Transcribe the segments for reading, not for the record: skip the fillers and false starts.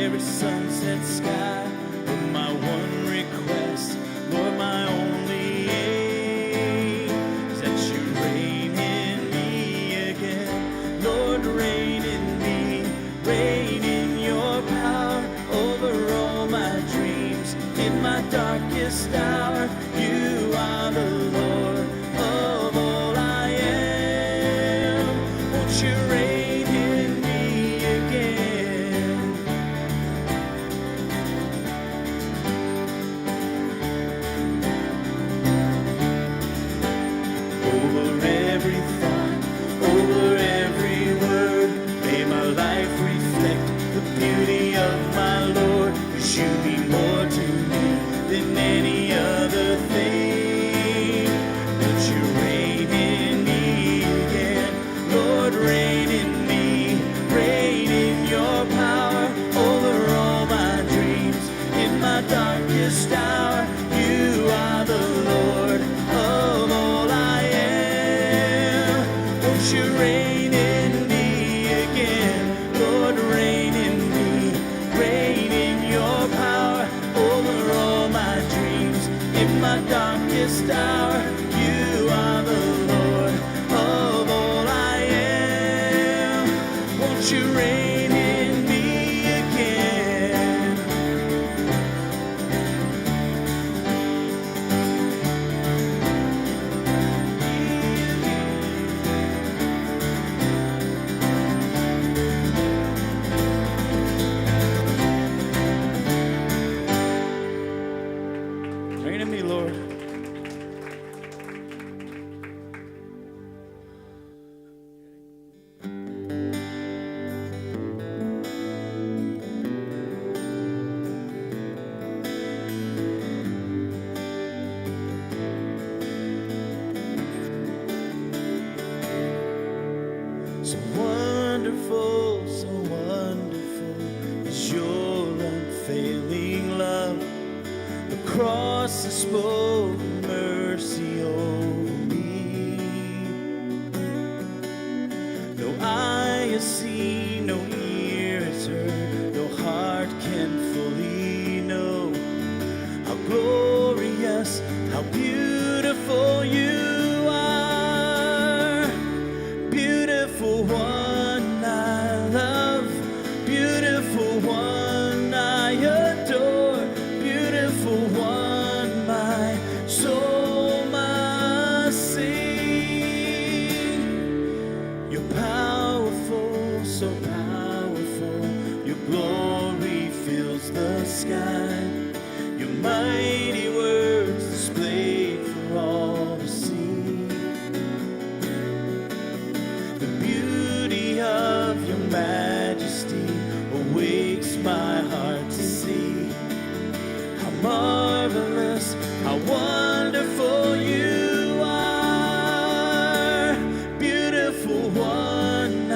every sunset sky. But my one request, Lord, my only aim is that you reign in me again. Lord, reign in me, reign in your power over all my dreams. In my darkest hour, you are the Lord of all I am. Won't you reign in me again? Over every thought, over every word, may my life reflect the beauty of my Lord. 'Cause you mean more to me than any other thing. Won't you reign in me again? Lord, reign in me, reign in your power over all my dreams. In my darkest hour, you are the Lord of all I am. Won't you reign in me again? Lord, reign in me, reign in your power over all my dreams. In my darkest hour, you are the Lord of all I am. Won't you reign in me again? Reign in me, Lord. So wonderful is your unfailing love. The cross has spoken mercy over me. No eye has seen, no ear has heard, no heart can fully know how glorious, how beautiful you are. Beautiful one I love, beautiful one I adore, beautiful one my soul must sing. You're powerful, so powerful, your glory fills the sky. Your mighty words displayed for all to see. The beauty of your majesty awakes my heart to see. How marvelous, how wonderful you are. Beautiful one I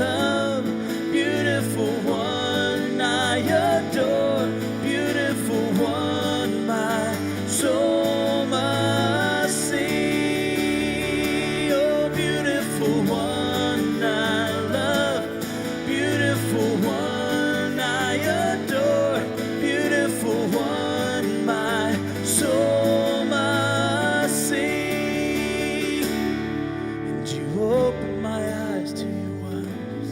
love, beautiful one I adore, beautiful one my soul must see. Oh, beautiful one I love, beautiful one I adore, beautiful one my soul must see. And you opened my eyes to your wonders.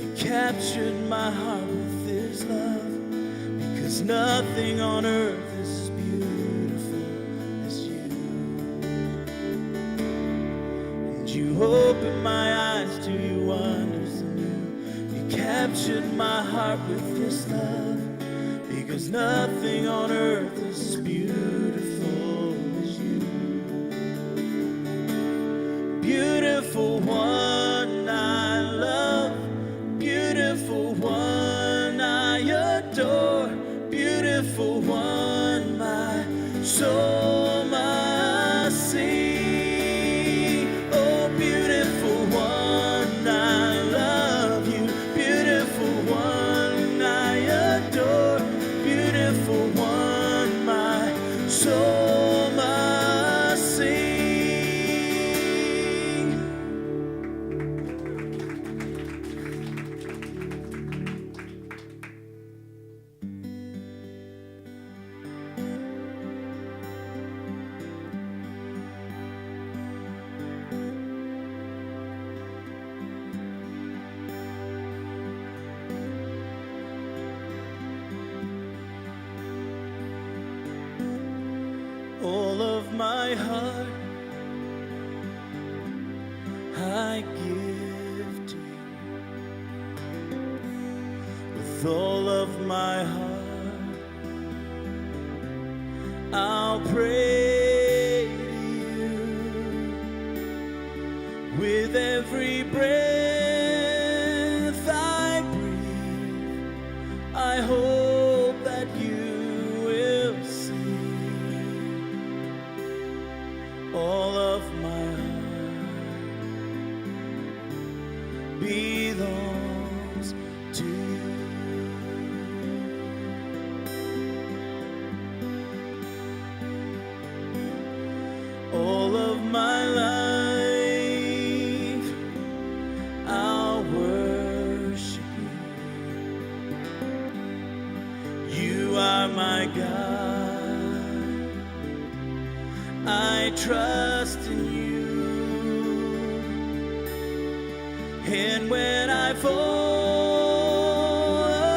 You captured my heart with this love. Because nothing on earth is as beautiful as you. And you opened my eyes to your wonders anew. You captured my heart with this love. Because nothing on earth is as beautiful as you. Beautiful one I love, beautiful one I adore, beautiful one my soul must see. Oh, beautiful one I love you, beautiful one I adore, beautiful one my soul must sing. my heart I give to you. With all of my heart I'll pray to you. With every breath I breathe, I hope that you will see. All of my heart belongs to you. All of my life I'll worship you. You are my God. I trust in you. And when I fall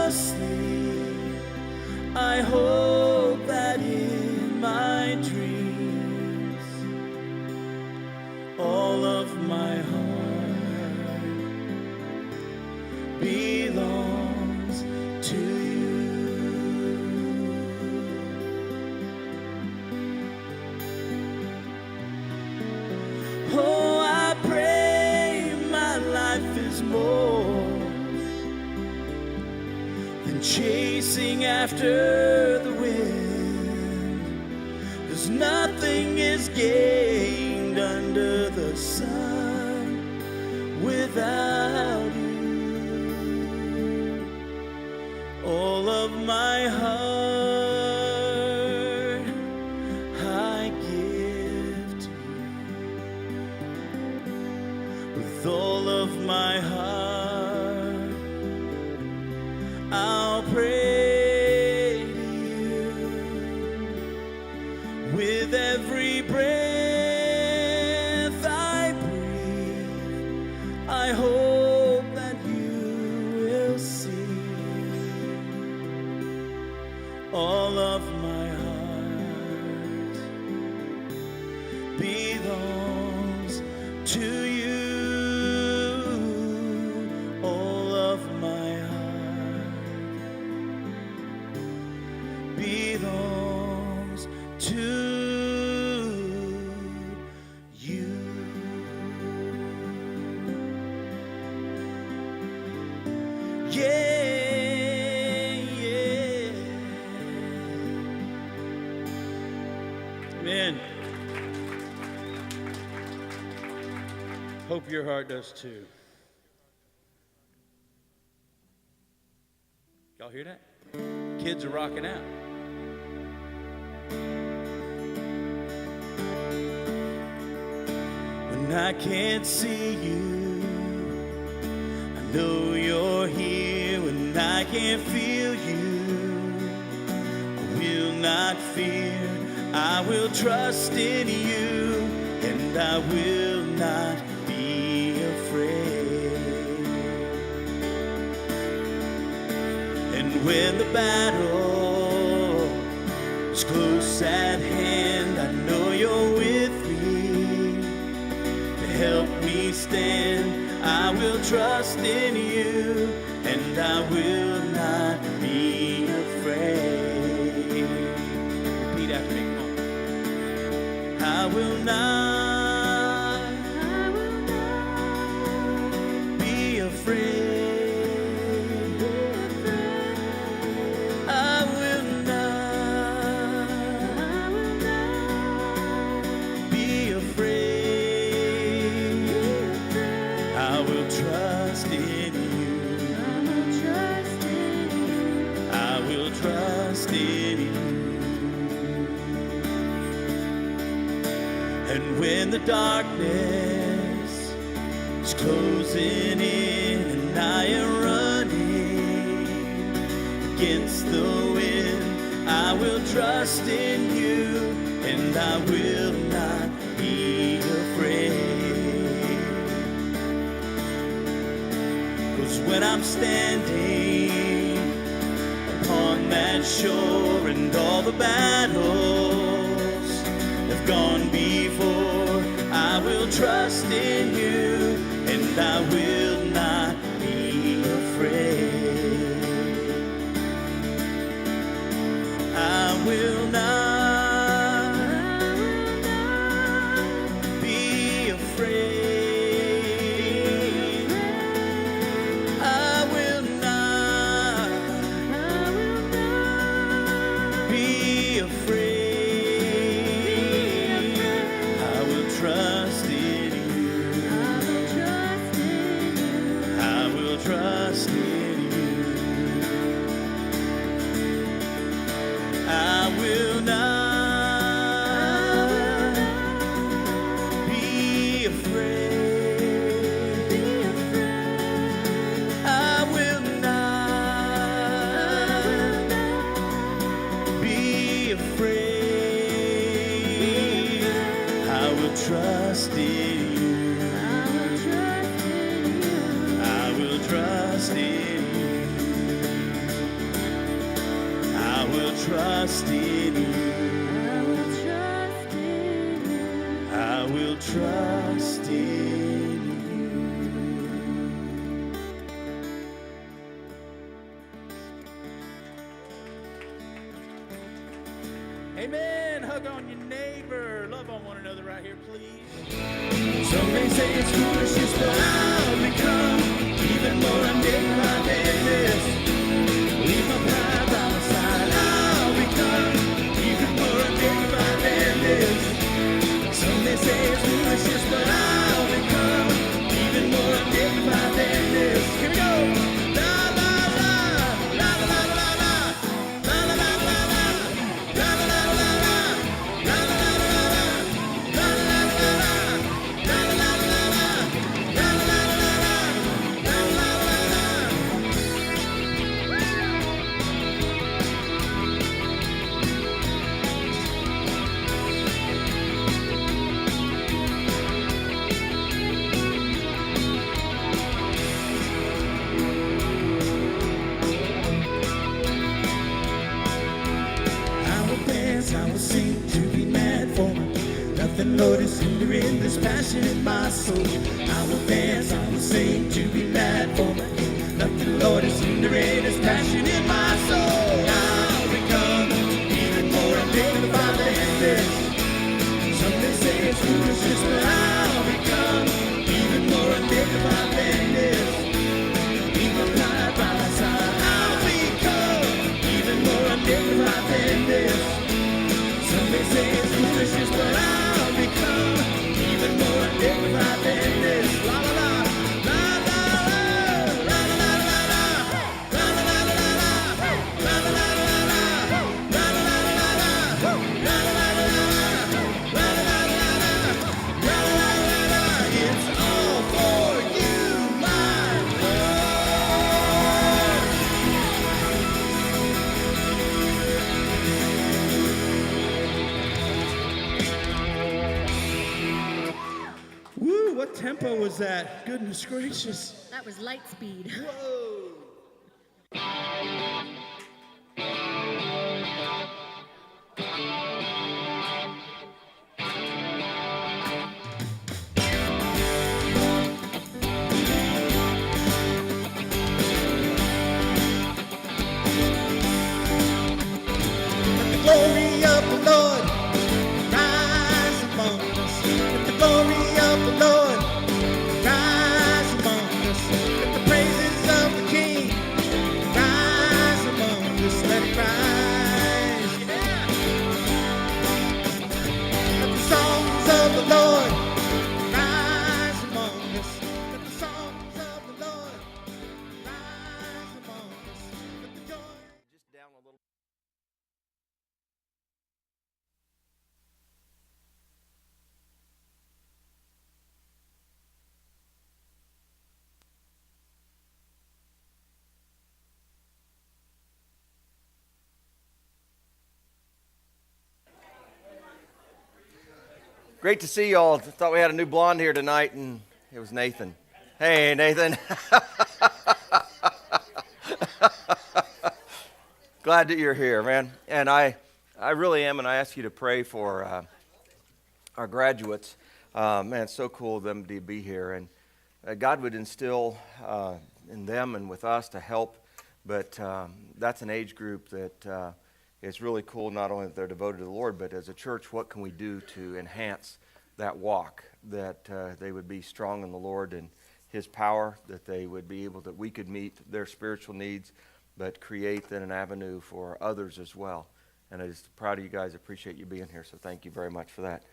asleep, I hope that in my dreams, all of my heart belongs to you. Oh, I pray my life is more than chasing after the wind. 'Cause nothing is gained under the sun without you. All of my heart I give to you. With all of my heart I'll pray to you. With every breath I breathe, I hope that you will see. All of my heart belongs to you. All of my heart belongs to you. Yeah, yeah. Amen. Hope your heart does too. Y'all hear that? Kids are rocking out. When I can't see you, I know you're here. When I can't feel you, I will not fear. I will trust in you, and I will not be afraid. And when the battle is close at hand, I know you're with me to help me stand. I will trust in you, and I will not be afraid. Repeat after me, come on. I will not be afraid. I will not be afraid. I will trust in you. I will trust in you. And when the darkness is closing in and I am running against the wind, I will trust in you, and I will not be afraid. 'Cause when I'm standing upon that shore and all the battles have gone before, trust in you, and I will not be afraid. I will not be afraid. I will not be afraid. I will trust in you. I will trust in you. I will not be afraid. I will not be afraid. I will trust in you. I will trust in you. I will trust in you. I will trust in you. Amen. Hug on your neighbor. Love on one another right here, please. Some may say it's foolishness, but I'll become even more undignified than this. Leave my pride by my side. I'll become even more undignified than this. Some may say it's foolishness, but I'll become even more undignified than this. Here we go. La la la, la la la la la, la la la la la, la la la la la, la la la la la, la la la la la, la la la la la, la la la la la, la la la la. I will dance, I will sing to be mad for me. Nothing, Lord, is hindering this passion in my soul. I will dance, I will sing to be mad for me. Nothing, Lord, is hindering this passion in my soul. I'll become even more undignified than this. Some may say it's foolishness, but I'll become even more undignified than this. Leave my pride by my side. I'll become even more undignified than this. Some may say it's foolishness, but I'll become even more undignified than this. La la la, la la la, la la la la, la la la la la, la la la la la, la la la la la, la la la la la, la la la la la, la la la la. It's all for you, my Lord. Woo, what tempo was that? Goodness gracious. That was light speed. Whoa. Let the glory of the Lord rise among us. Let the glory of the Lord rise among us. Let the praises of the King rise among us. Let it rise. Yeah. Let the songs of the Lord rise among us. Let the songs of the Lord rise among us. Let the joy. Just down a little. Great to see y'all. Thought we had a new blonde here tonight, and it was Nathan. Hey, Nathan. Glad that you're here, man. And I really am, and I ask you to pray for our graduates. Man, it's so cool of them to be here. And God would instill in them and with us to help. But that's an age group that it's really cool, not only that they're devoted to the Lord, but as a church, what can we do to enhance that walk, that they would be strong in the Lord and His power, that they would be able, that we could meet their spiritual needs, but create then an avenue for others as well. And I'm just proud of you guys. Appreciate you being here, so thank you very much for that.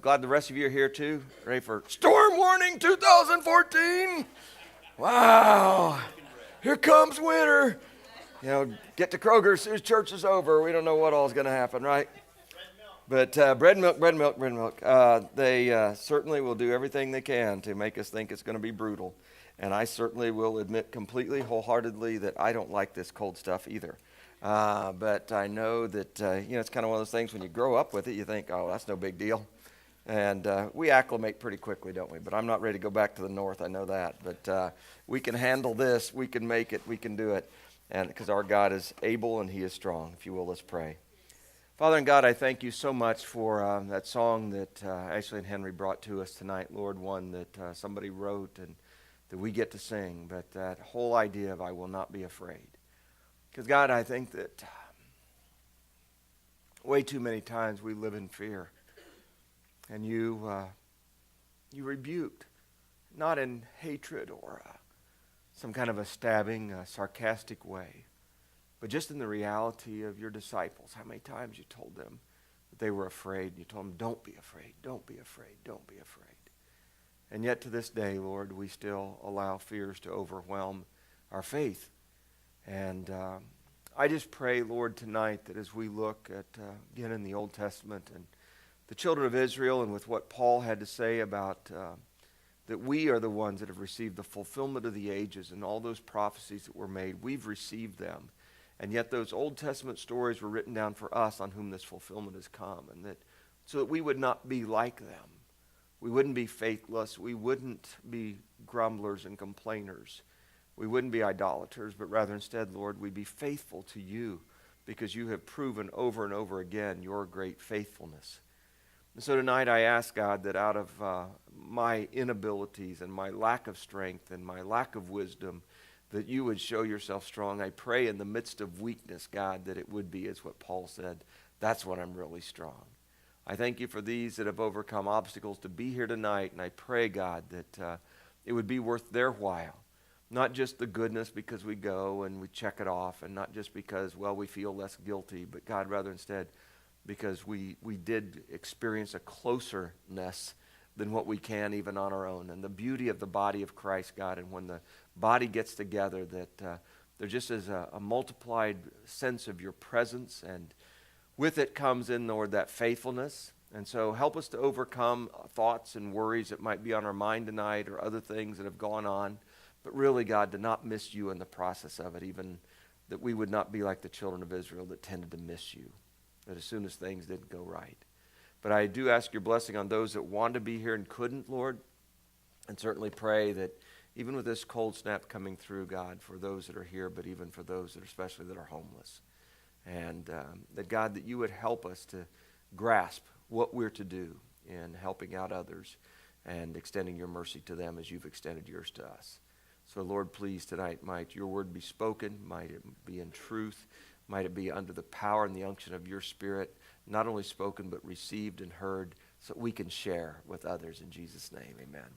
Glad the rest of you are here too. Ready for Storm Warning 2014? Wow. Here comes winter. You know, get to Kroger as soon as church is over. We don't know what all is going to happen, right? But bread and milk. They certainly will do everything they can to make us think it's going to be brutal. And I certainly will admit completely, wholeheartedly, that I don't like this cold stuff either. But I know that, it's kind of one of those things when you grow up with it, you think, oh, that's no big deal. And we acclimate pretty quickly, don't we? But I'm not ready to go back to the north, I know that. But we can handle this, we can make it, we can do it. And because our God is able and He is strong. If you will, let's pray. Father and God, I thank you so much for that song that Ashley and Henry brought to us tonight, Lord, one that somebody wrote and that we get to sing. But that whole idea of I will not be afraid. Because God, I think that way too many times we live in fear. And you rebuked, not in hatred or some kind of a stabbing, sarcastic way, but just in the reality of your disciples. How many times you told them that they were afraid. You told them, don't be afraid, don't be afraid, don't be afraid. And yet to this day, Lord, we still allow fears to overwhelm our faith. And I just pray, Lord, tonight that as we look at, again, in the Old Testament and the children of Israel and with what Paul had to say about that we are the ones that have received the fulfillment of the ages and all those prophecies that were made, we've received them. And yet those Old Testament stories were written down for us on whom this fulfillment has come, and that so that we would not be like them. We wouldn't be faithless. We wouldn't be grumblers and complainers. We wouldn't be idolaters, but rather instead, Lord, we'd be faithful to you because you have proven over and over again your great faithfulness. And so tonight I ask, God, that out of my inabilities and my lack of strength and my lack of wisdom, that you would show yourself strong. I pray in the midst of weakness, God, that it would be as what Paul said. That's when I'm really strong. I thank you for these that have overcome obstacles to be here tonight, and I pray, God, that it would be worth their while. Not just the goodness because we go and we check it off, and not just because, well, we feel less guilty, but God, rather instead, because we did experience a closeness than what we can even on our own. And the beauty of the body of Christ, God, and when the body gets together, that there just is a multiplied sense of your presence, and with it comes in, Lord, that faithfulness. And so help us to overcome thoughts and worries that might be on our mind tonight or other things that have gone on. But really, God, to not miss you in the process of it, even that we would not be like the children of Israel that tended to miss you, that as soon as things didn't go right. But I do ask your blessing on those that wanted to be here and couldn't, Lord, and certainly pray that even with this cold snap coming through, God, for those that are here, but even for those that are especially that are homeless, and that, God, that you would help us to grasp what we're to do in helping out others and extending your mercy to them as you've extended yours to us. So, Lord, please tonight might your word be spoken, might it be in truth, might it be under the power and the unction of your Spirit, not only spoken but received and heard, so we can share with others in Jesus' name. Amen.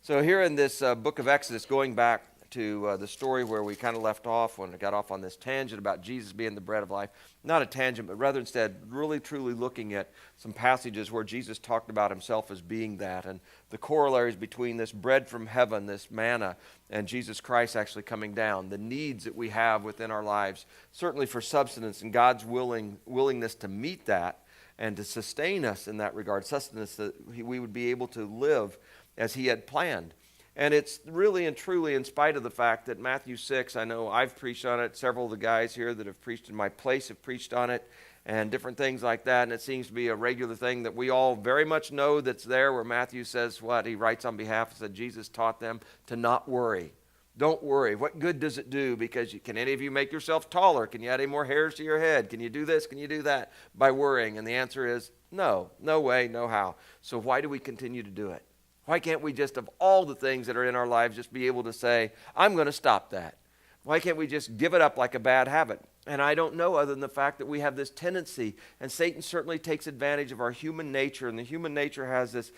So here in this book of Exodus, going back to the story where we kind of left off when I got off on this tangent about Jesus being the bread of life. Not a tangent, but rather instead really truly looking at some passages where Jesus talked about himself as being that, and the corollaries between this bread from heaven, this manna, and Jesus Christ actually coming down, the needs that we have within our lives, certainly for substance and God's willingness to meet that and to sustain us in that regard, sustenance that we would be able to live as he had planned. And it's really and truly in spite of the fact that Matthew 6, I know I've preached on it, several of the guys here that have preached in my place have preached on it, and different things like that, and it seems to be a regular thing that we all very much know that's there, where Matthew says what? He writes on behalf, said Jesus taught them to not worry. Don't worry. What good does it do? Because can any of you make yourself taller? Can you add any more hairs to your head? Can you do this? Can you do that? By worrying. And the answer is No way, no how. So why do we continue to do it? Why can't we just, of all the things that are in our lives, just be able to say, I'm going to stop that? Why can't we just give it up like a bad habit? And I don't know, other than the fact that we have this tendency, and Satan certainly takes advantage of our human nature, and the human nature has this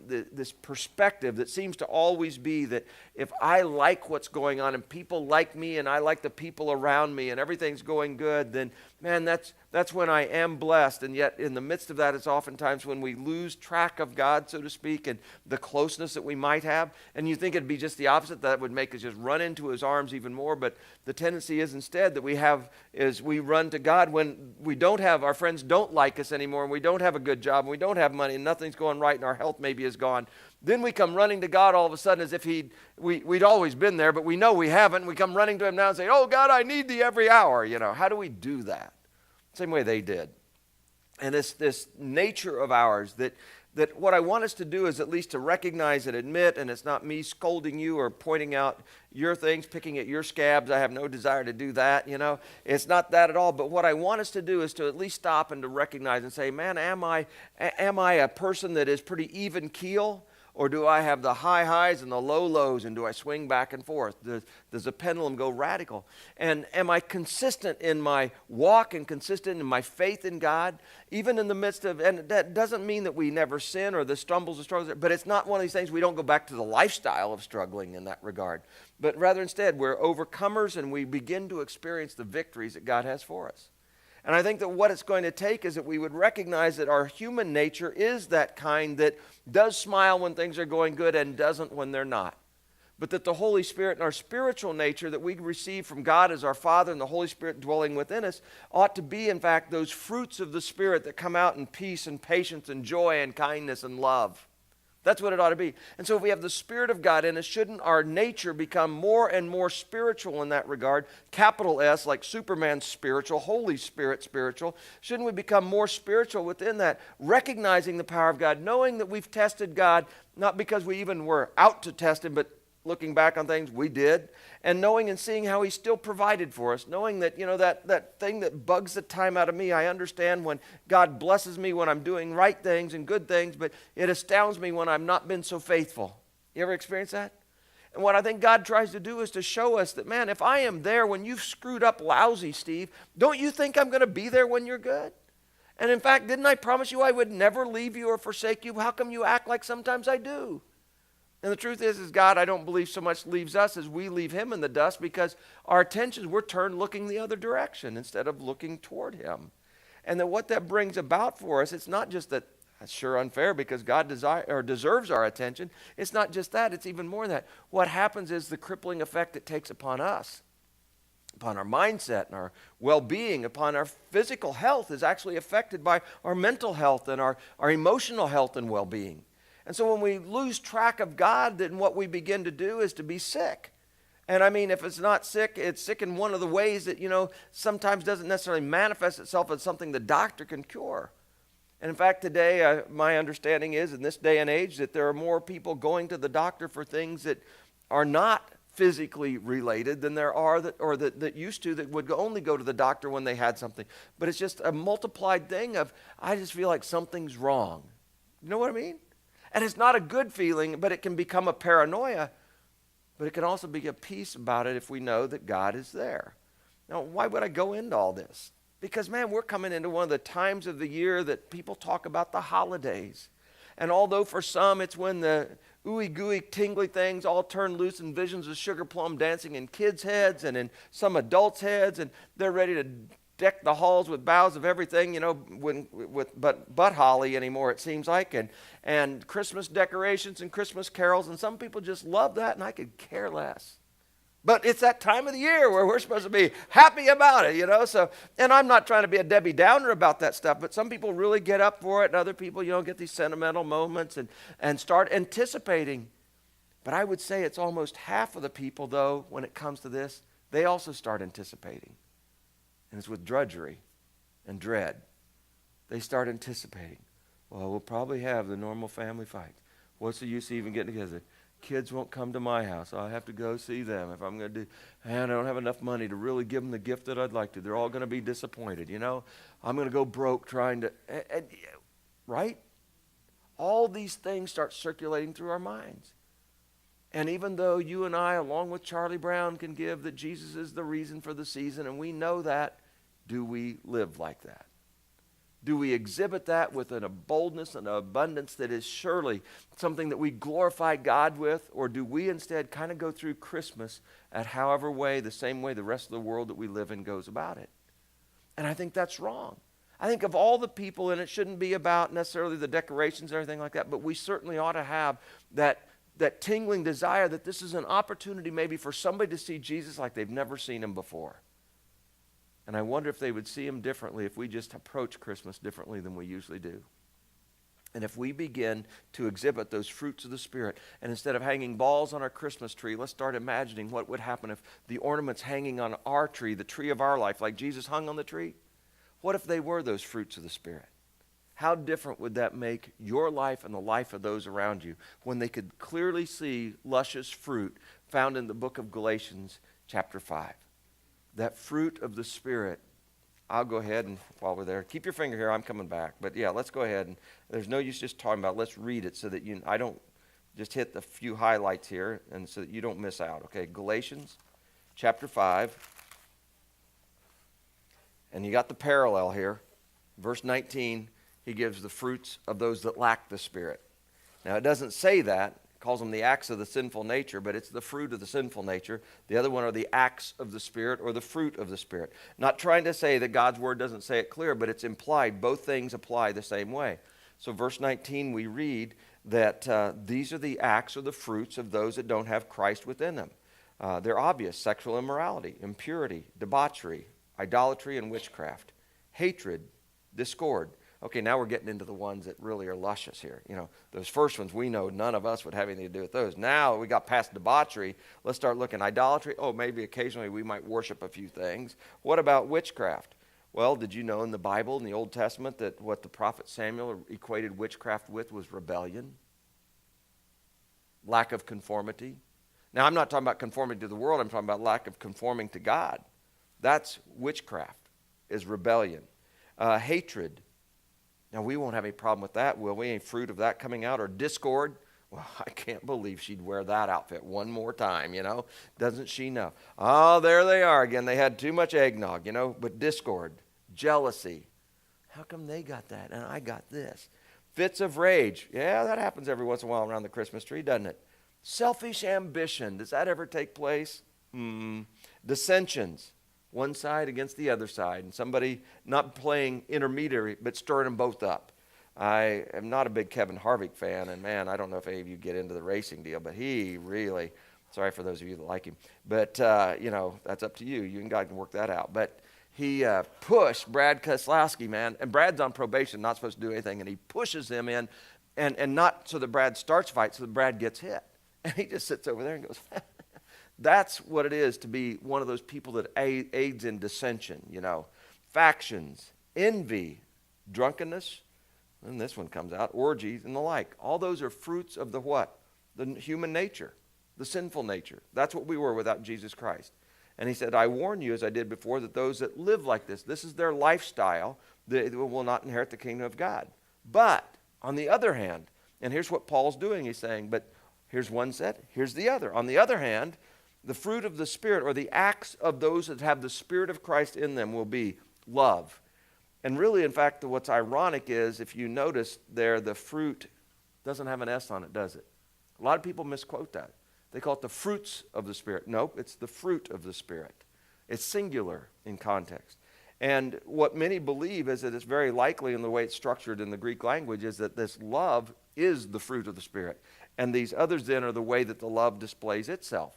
this perspective that seems to always be that if I like what's going on and people like me and I like the people around me and everything's going good, then man, that's when I am blessed. And yet in the midst of that, it's oftentimes when we lose track of God, so to speak, and the closeness that we might have. And you think it'd be just the opposite, that would make us just run into his arms even more. But the tendency is instead that we run to God when we don't have, our friends don't like us anymore, and we don't have a good job, and we don't have money, and nothing's going right, and our health maybe is gone. Then we come running to God all of a sudden as if we'd always been there, but we know we haven't. We come running to him now and say, oh, God, I need thee every hour. How do we do that? Same way they did. And this nature of ours that what I want us to do is at least to recognize and admit, and it's not me scolding you or pointing out your things, picking at your scabs. I have no desire to do that, It's not that at all. But what I want us to do is to at least stop and to recognize and say, man, am I a person that is pretty even keel? Or do I have the high highs and the low lows, and do I swing back and forth? Does the pendulum go radical? And am I consistent in my walk and consistent in my faith in God? Even in the midst of, and that doesn't mean that we never sin or the stumbles and struggles, but it's not one of these things we don't go back to the lifestyle of struggling in that regard. But rather instead, we're overcomers and we begin to experience the victories that God has for us. And I think that what it's going to take is that we would recognize that our human nature is that kind that does smile when things are going good and doesn't when they're not. But that the Holy Spirit and our spiritual nature that we receive from God as our Father and the Holy Spirit dwelling within us ought to be, in fact, those fruits of the Spirit that come out in peace and patience and joy and kindness and love. That's what it ought to be. And so if we have the Spirit of God in us, shouldn't our nature become more and more spiritual in that regard? Capital S, like Superman spiritual, Holy Spirit spiritual. Shouldn't we become more spiritual within that? Recognizing the power of God, knowing that we've tested God, not because we even were out to test him, but looking back on things we did, and knowing and seeing how he still provided for us, knowing that, that thing that bugs the time out of me, I understand when God blesses me when I'm doing right things and good things, but it astounds me when I've not been so faithful. You ever experience that? And what I think God tries to do is to show us that, man, if I am there when you've screwed up lousy, Steve, don't you think I'm going to be there when you're good? And in fact, didn't I promise you I would never leave you or forsake you? How come you act like sometimes I do? And the truth is God, I don't believe so much leaves us as we leave him in the dust, because our attentions, we're turned looking the other direction instead of looking toward him. And that what that brings about for us, it's not just that, that's sure unfair because God deserves our attention. It's not just that, it's even more than that. What happens is the crippling effect it takes upon us, upon our mindset and our well-being, upon our physical health is actually affected by our mental health and our emotional health and well-being. And so when we lose track of God, then what we begin to do is to be sick. And I mean, if it's not sick, it's sick in one of the ways that, sometimes doesn't necessarily manifest itself as something the doctor can cure. And in fact, today, my understanding is, in this day and age, that there are more people going to the doctor for things that are not physically related than there are that used to, that would only go to the doctor when they had something. But it's just a multiplied thing of, I just feel like something's wrong. You know what I mean? And it's not a good feeling, but it can become a paranoia. But it can also be a peace about it if we know that God is there. Now, why would I go into all this? Because, man, we're coming into one of the times of the year that people talk about the holidays. And although for some it's when the ooey gooey tingly things all turn loose and visions of sugar plum dancing in kids' heads and in some adults' heads, and they're ready to deck the halls with boughs of everything, but holly anymore, it seems like, and Christmas decorations and Christmas carols, and some people just love that, and I could care less. But it's that time of the year where we're supposed to be happy about it, So, and I'm not trying to be a Debbie Downer about that stuff, but some people really get up for it, and other people, get these sentimental moments and start anticipating. But I would say it's almost half of the people, though, when it comes to this, they also start anticipating. And it's with drudgery and dread. They start anticipating. Well, we'll probably have the normal family fights. What's the use of even getting together? Kids won't come to my house. I'll have to go see them. If I'm going to do, and I don't have enough money to really give them the gift that I'd like to. They're all going to be disappointed, I'm going to go broke trying to. And right? All these things start circulating through our minds. And even though you and I, along with Charlie Brown, can give that Jesus is the reason for the season, and we know that, do we live like that? Do we exhibit that with a boldness and an abundance that is surely something that we glorify God with? Or do we instead kind of go through Christmas at however way, the same way the rest of the world that we live in goes about it? And I think that's wrong. I think of all the people, and it shouldn't be about necessarily the decorations and everything like that, but we certainly ought to have that tingling desire that this is an opportunity maybe for somebody to see Jesus like they've never seen him before. And I wonder if they would see him differently if we just approach Christmas differently than we usually do. And if we begin to exhibit those fruits of the Spirit, and instead of hanging balls on our Christmas tree, let's start imagining what would happen if the ornaments hanging on our tree, the tree of our life, like Jesus hung on the tree, what if they were those fruits of the Spirit? How different would that make your life and the life of those around you when they could clearly see luscious fruit found in the book of Galatians chapter 5? That fruit of the Spirit. I'll go ahead and, while we're there, keep your finger here, I'm coming back. But yeah, let's go ahead. And there's no use just talking about it. Let's read it so that I don't just hit the few highlights here and so that you don't miss out. Okay, Galatians chapter 5. And you got the parallel here. Verse 19, he gives the fruits of those that lack the Spirit. Now, it doesn't say that. It calls them the acts of the sinful nature, but it's the fruit of the sinful nature. The other one are the acts of the Spirit or the fruit of the Spirit. Not trying to say that God's Word doesn't say it clear, but it's implied. Both things apply the same way. So verse 19, we read that these are the acts or the fruits of those that don't have Christ within them. They're obvious: sexual immorality, impurity, debauchery, idolatry, and witchcraft, hatred, discord. Okay, now we're getting into the ones that really are luscious here. You know, those first ones, we know none of us would have anything to do with those. Now we got past debauchery. Let's start looking. Idolatry, oh, maybe occasionally we might worship a few things. What about witchcraft? Well, did you know in the Bible, in the Old Testament, that what the prophet Samuel equated witchcraft with was rebellion? Lack of conformity. Now, I'm not talking about conformity to the world. I'm talking about lack of conforming to God. That's witchcraft, is rebellion. Hatred. Now, we won't have any problem with that, will we? Any fruit of that coming out? Or discord? Well, I can't believe she'd wear that outfit one more time, you know. Doesn't she know? Oh, there they are again. They had too much eggnog, you know. But discord, jealousy. How come they got that and I got this? Fits of rage. Yeah, that happens every once in a while around the Christmas tree, doesn't it? Selfish ambition. Does that ever take place? Dissensions. One side against the other side, and somebody not playing intermediary, but stirring them both up. I am not a big Kevin Harvick fan, and man, I don't know if any of you get into the racing deal, but he really, sorry for those of you that like him, but, you know, that's up to you. You and God can work that out. But he pushed Brad Keselowski, man, and Brad's on probation, not supposed to do anything, and he pushes him in, and not so that Brad starts fight, so that Brad gets hit. And he just sits over there and goes, that's what it is to be one of those people that aids in dissension, you know. Factions, envy, drunkenness, and this one comes out, orgies and the like. All those are fruits of the what? The human nature, the sinful nature. That's what we were without Jesus Christ. And he said, I warn you, as I did before, that those that live like this is their lifestyle, they will not inherit the kingdom of God. But, on the other hand, and here's what Paul's doing, he's saying, but here's one set, here's the other. On the other hand, the fruit of the Spirit, or the acts of those that have the Spirit of Christ in them, will be love. And really, in fact, what's ironic is, if you notice there, the fruit doesn't have an S on it, does it? A lot of people misquote that. They call it the fruits of the Spirit. Nope, it's the fruit of the Spirit. It's singular in context. And what many believe is that it's very likely, in the way it's structured in the Greek language, is that this love is the fruit of the Spirit. And these others then are the way that the love displays itself.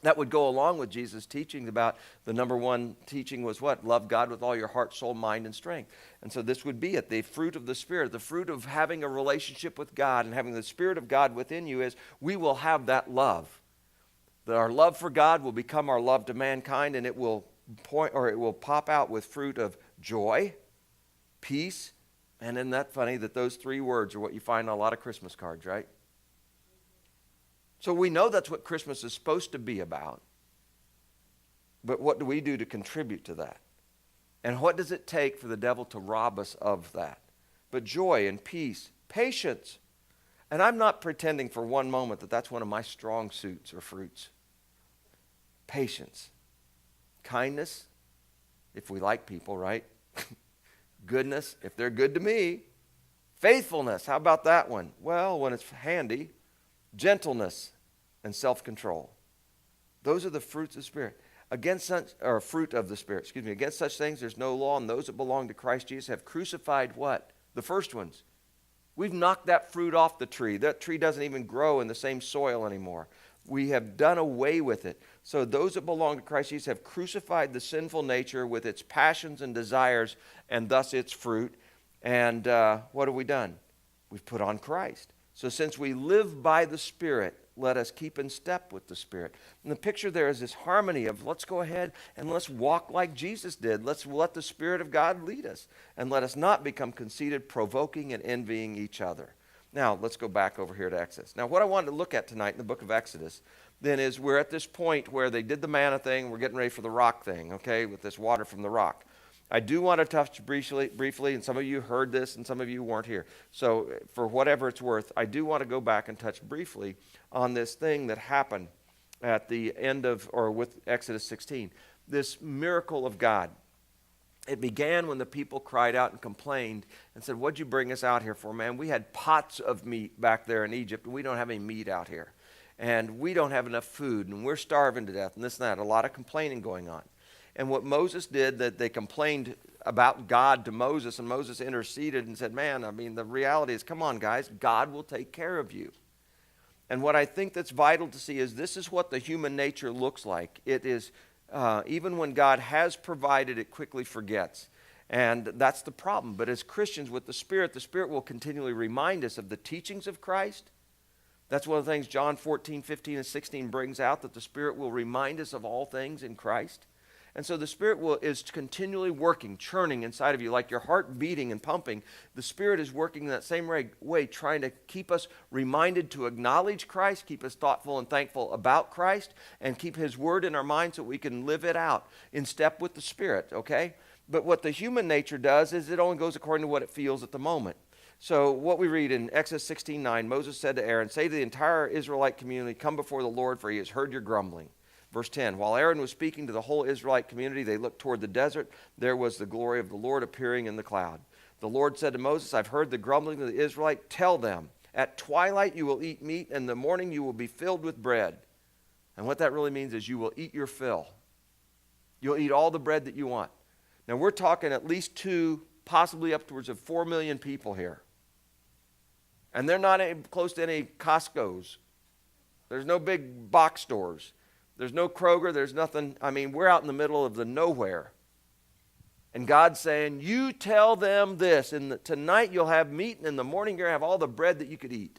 That would go along with Jesus' teaching about the number one teaching was what? Love God with all your heart, soul, mind, and strength. And so this would be it, the fruit of the Spirit. The fruit of having a relationship with God and having the Spirit of God within you is we will have that love. That our love for God will become our love to mankind, and it will pop out with fruit of joy, peace, and isn't that funny that those three words are what you find on a lot of Christmas cards, right? So we know that's what Christmas is supposed to be about. But what do we do to contribute to that? And what does it take for the devil to rob us of that? but joy and peace, patience. And I'm not pretending for one moment that that's one of my strong suits or fruits. Patience, kindness, if we like people, right? Goodness, if they're good to me. Faithfulness, how about that one? Well, when it's handy. Gentleness and self-control. Those are the fruits of the Spirit. Against such, or fruit of the Spirit, excuse me. Against such things there's no law, and those that belong to Christ Jesus have crucified what? The first ones. We've knocked that fruit off the tree. That tree doesn't even grow in the same soil anymore. We have done away with it. So those that belong to Christ Jesus have crucified the sinful nature with its passions and desires, and thus its fruit. And what have we done? We've put on Christ. So since we live by the Spirit, let us keep in step with the Spirit. And the picture there is this harmony of let's go ahead and let's walk like Jesus did. Let's let the Spirit of God lead us. And let us not become conceited, provoking, and envying each other. Now, let's go back over here to Exodus. Now, what I wanted to look at tonight in the book of Exodus then is we're at this point where they did the manna thing. We're getting ready for the rock thing, okay, with this water from the rock. I do want to touch briefly, and some of you heard this and some of you weren't here. So for whatever it's worth, I do want to go back and touch briefly on this thing that happened at the end of, or with Exodus 16, this miracle of God. It began when the people cried out and complained and said, what'd you bring us out here for, man? We had pots of meat back there in Egypt, and we don't have any meat out here. And we don't have enough food, and we're starving to death, and this and that. A lot of complaining going on. And what Moses did, that they complained about God to Moses, and Moses interceded and said, man, I mean, the reality is, come on, guys, God will take care of you. And what I think that's vital to see is this is what the human nature looks like. It is, even when God has provided, it quickly forgets. And that's the problem. But as Christians with the Spirit will continually remind us of the teachings of Christ. That's one of the things John 14, 15, and 16 brings out, that the Spirit will remind us of all things in Christ. And so the Spirit is continually working, churning inside of you, like your heart beating and pumping. The Spirit is working in that same way, trying to keep us reminded to acknowledge Christ, keep us thoughtful and thankful about Christ, and keep His Word in our minds so we can live it out in step with the Spirit, okay? But what the human nature does is it only goes according to what it feels at the moment. So what we read in Exodus 16:9, Moses said to Aaron, say to the entire Israelite community, come before the Lord, for He has heard your grumbling. Verse 10, while Aaron was speaking to the whole Israelite community, they looked toward the desert. There was the glory of the Lord appearing in the cloud. The Lord said to Moses, I've heard the grumbling of the Israelite. Tell them, at twilight you will eat meat, and in the morning you will be filled with bread. And what that really means is you will eat your fill. You'll eat all the bread that you want. Now we're talking at least 2, possibly upwards of 4 million people here. And they're not close to any Costco's. There's no big box stores. There's no Kroger, there's nothing. I mean, we're out in the middle of the nowhere. And God's saying, you tell them this, and tonight you'll have meat, and in the morning you're going to have all the bread that you could eat.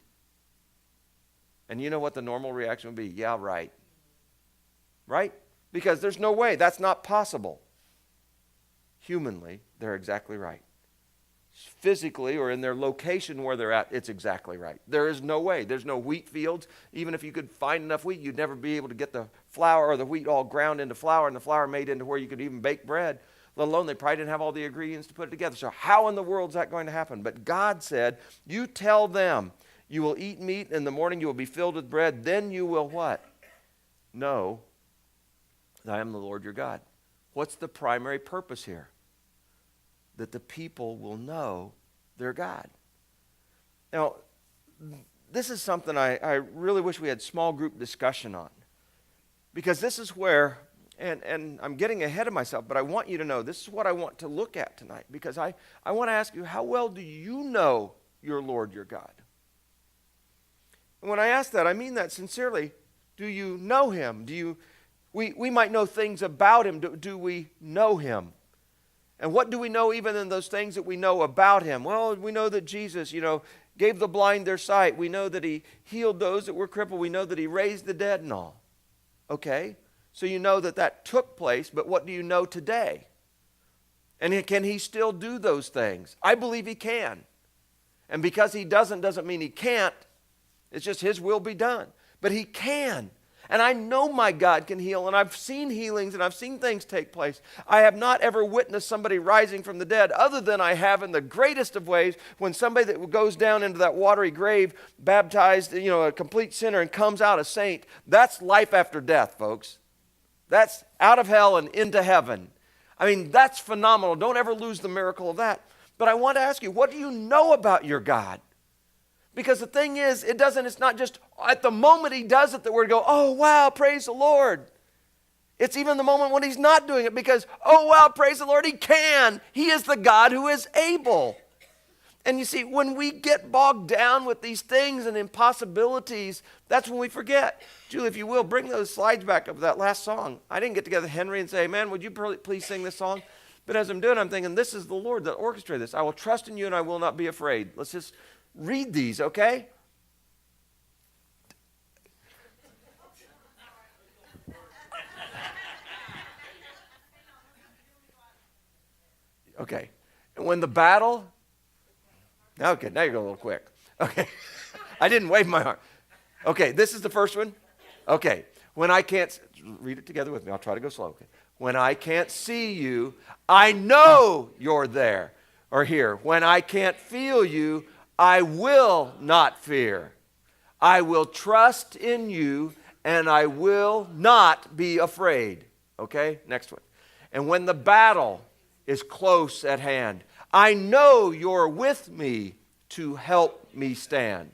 And you know what the normal reaction would be? Yeah, right. Right? Because there's no way. That's not possible. Humanly, they're exactly right. Physically, or in their location where they're at, it's exactly right. There is no way. There's no wheat fields. Even if you could find enough wheat, you'd never be able to get the flour or the wheat all ground into flour and the flour made into where you could even bake bread, let alone they probably didn't have all the ingredients to put it together. So how in the world is that going to happen? But God said, you tell them, you will eat meat, and in the morning you will be filled with bread. Then you will what? Know that I am the Lord your God. What's the primary purpose here? That the people will know their God. Now, this is something I really wish we had small group discussion on. Because this is where, and I'm getting ahead of myself, but I want you to know this is what I want to look at tonight. Because I want to ask you, how well do you know your Lord, your God? And when I ask that, I mean that sincerely. Do you know Him? We might know things about Him. Do we know Him? And what do we know even in those things that we know about Him? Well, we know that Jesus, gave the blind their sight. We know that He healed those that were crippled. We know that He raised the dead and all. Okay? So you know that took place, but what do you know today? And can He still do those things? I believe He can. And because He doesn't mean He can't. It's just His will be done. But He can. And I know my God can heal, and I've seen healings, and I've seen things take place. I have not ever witnessed somebody rising from the dead, other than I have in the greatest of ways when somebody that goes down into that watery grave, baptized, a complete sinner, and comes out a saint. That's life after death, folks. That's out of hell and into heaven. I mean, that's phenomenal. Don't ever lose the miracle of that. But I want to ask you, what do you know about your God? Because the thing is, it's not just at the moment he does it that we're going to go, oh, wow, praise the Lord. It's even the moment when he's not doing it because, oh, wow, praise the Lord, he can. He is the God who is able. And you see, when we get bogged down with these things and impossibilities, that's when we forget. Julie, if you will, bring those slides back up, that last song. I didn't get together with Henry and say, man, would you please sing this song? But as I'm doing it, I'm thinking, this is the Lord that orchestrated this. I will trust in you and I will not be afraid. Let's just read these, okay? Okay. And when the battle... Okay, now you're going a little quick. Okay. I didn't wave my arm. Okay, this is the first one. Okay. When I can't... Read it together with me. I'll try to go slow. Okay. When I can't see you, I know you're there. Or here. When I can't feel you, I will not fear. I will trust in you, and I will not be afraid. Okay, next one. And when the battle is close at hand, I know you're with me to help me stand.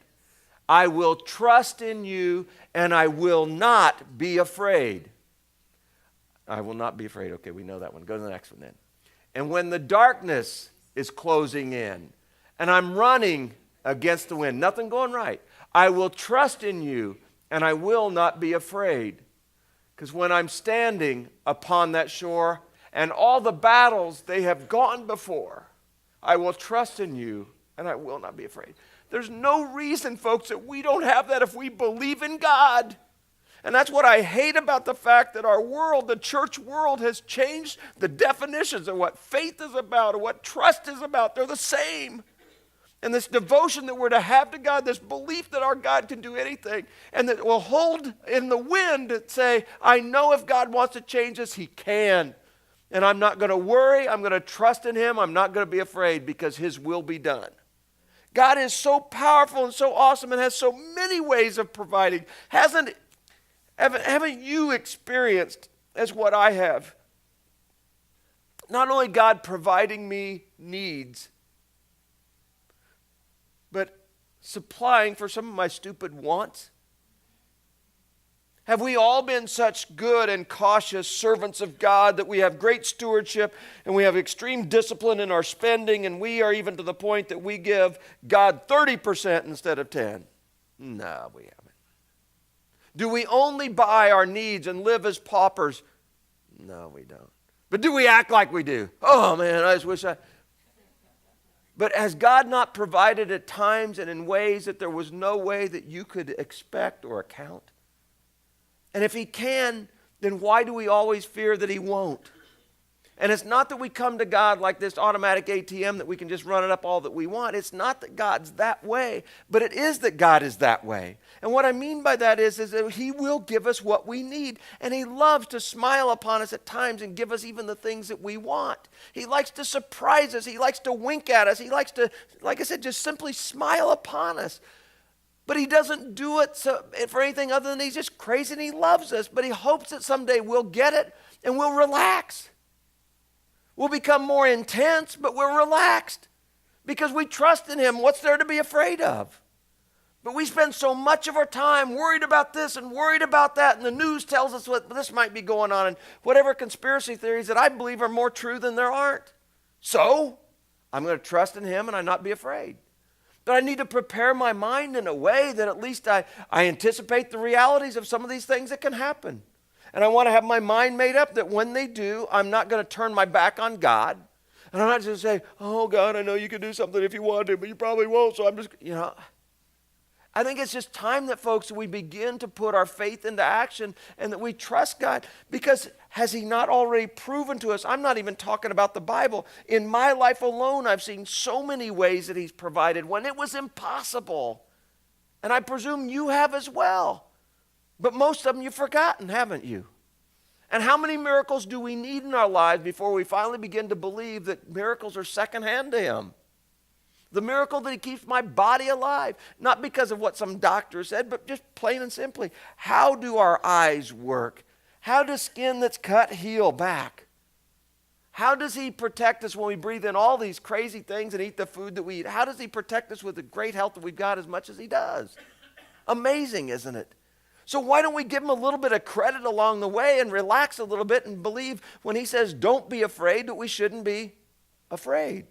I will trust in you, and I will not be afraid. I will not be afraid. Okay, we know that one. Go to the next one then. And when the darkness is closing in, and I'm running against the wind, nothing going right, I will trust in you, and I will not be afraid. Because when I'm standing upon that shore, and all the battles they have gone before, I will trust in you, and I will not be afraid. There's no reason, folks, that we don't have that if we believe in God. And that's what I hate about the fact that our world, the church world, has changed the definitions of what faith is about and what trust is about. They're the same. And this devotion that we're to have to God, this belief that our God can do anything, and that will hold in the wind and say, I know if God wants to change us, he can. And I'm not going to worry. I'm going to trust in him. I'm not going to be afraid because his will be done. God is so powerful and so awesome and has so many ways of providing. Haven't you experienced, as what I have, not only God providing me needs, but supplying for some of my stupid wants? Have we all been such good and cautious servants of God that we have great stewardship and we have extreme discipline in our spending, and we are even to the point that we give God 30% instead of 10%? No, we haven't. Do we only buy our needs and live as paupers? No, we don't. But do we act like we do? Oh man, I just wish I... But has God not provided at times and in ways that there was no way that you could expect or account? And if he can, then why do we always fear that he won't? And it's not that we come to God like this automatic ATM that we can just run it up all that we want. It's not that God's that way, but it is that God is that way. And what I mean by that is that he will give us what we need. And he loves to smile upon us at times and give us even the things that we want. He likes to surprise us. He likes to wink at us. He likes to, like I said, just simply smile upon us. But he doesn't do it for anything other than he's just crazy and he loves us. But he hopes that someday we'll get it and we'll relax. We'll become more intense, but we're relaxed because we trust in him. What's there to be afraid of? But we spend so much of our time worried about this and worried about that, and the news tells us what this might be going on, and whatever conspiracy theories that I believe are more true than there aren't. So I'm going to trust in him and I not be afraid. But I need to prepare my mind in a way that at least I anticipate the realities of some of these things that can happen. And I want to have my mind made up that when they do, I'm not going to turn my back on God. And I'm not just saying, oh, God, I know you can do something if you want to, but you probably won't, so I'm just, I think it's just time that, folks, we begin to put our faith into action and that we trust God. Because has he not already proven to us? I'm not even talking about the Bible. In my life alone, I've seen so many ways that he's provided when it was impossible. And I presume you have as well. But most of them you've forgotten, haven't you? And how many miracles do we need in our lives before we finally begin to believe that miracles are secondhand to him? The miracle that he keeps my body alive, not because of what some doctor said, but just plain and simply. How do our eyes work? How does skin that's cut heal back? How does he protect us when we breathe in all these crazy things and eat the food that we eat? How does he protect us with the great health that we've got as much as he does? Amazing, isn't it? So why don't we give him a little bit of credit along the way and relax a little bit and believe when he says don't be afraid that we shouldn't be afraid?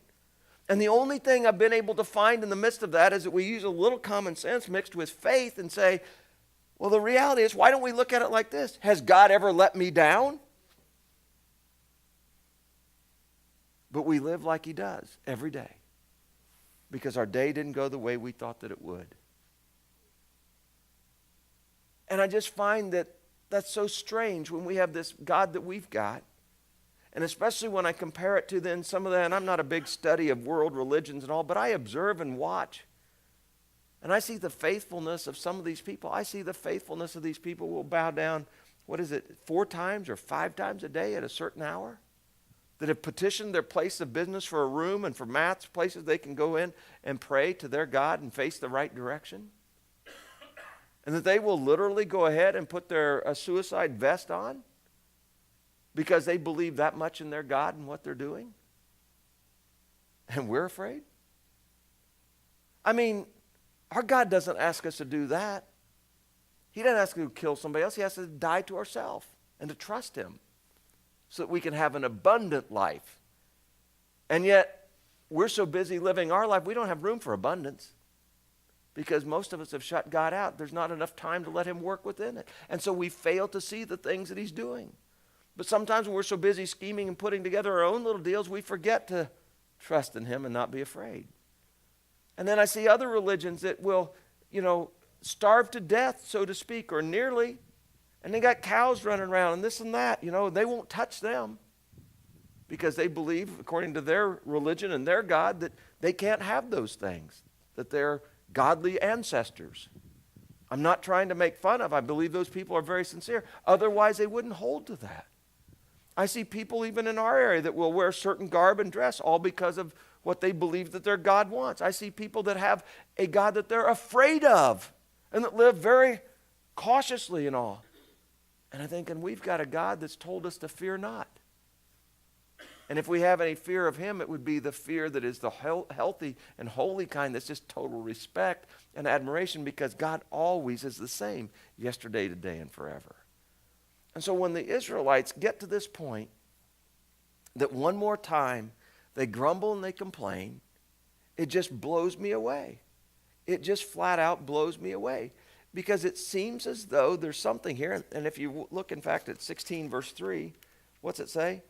And the only thing I've been able to find in the midst of that is that we use a little common sense mixed with faith and say, well, the reality is, why don't we look at it like this? Has God ever let me down? But we live like he does every day because our day didn't go the way we thought that it would. And I just find that that's so strange when we have this God that we've got. And especially when I compare it to then some of that, and I'm not a big study of world religions and all, but I observe and watch. And I see the faithfulness of some of these people. I see the faithfulness of these people who will bow down, 4 times or 5 times a day at a certain hour? That have petitioned their place of business for a room and for mats, places they can go in and pray to their God and face the right direction. And that they will literally go ahead and put their suicide vest on because they believe that much in their God and what they're doing. And we're afraid. I mean, our God doesn't ask us to do that. He doesn't ask us to kill somebody else. He asks us to die to ourselves and to trust him so that we can have an abundant life. And yet, we're so busy living our life, we don't have room for abundance. Because most of us have shut God out. There's not enough time to let him work within it. And so we fail to see the things that he's doing. But sometimes when we're so busy scheming and putting together our own little deals, we forget to trust in him and not be afraid. And then I see other religions that will, starve to death, so to speak, or nearly. And they got cows running around and this and that. They won't touch them because they believe, according to their religion and their God, that they can't have those things, that they're godly ancestors. I'm not trying to make fun of. I believe those people are very sincere. Otherwise, they wouldn't hold to that. I see people even in our area that will wear certain garb and dress all because of what they believe that their God wants. I see people that have a God that they're afraid of and that live very cautiously and all. And I think, and we've got a God that's told us to fear not. And if we have any fear of him, it would be the fear that is the healthy and holy kind that's just total respect and admiration because God always is the same yesterday, today, and forever. And so when the Israelites get to this point that one more time they grumble and they complain, it just blows me away. It just flat out blows me away because it seems as though there's something here. And if you look, in fact, at 16 verse 3, what's it say?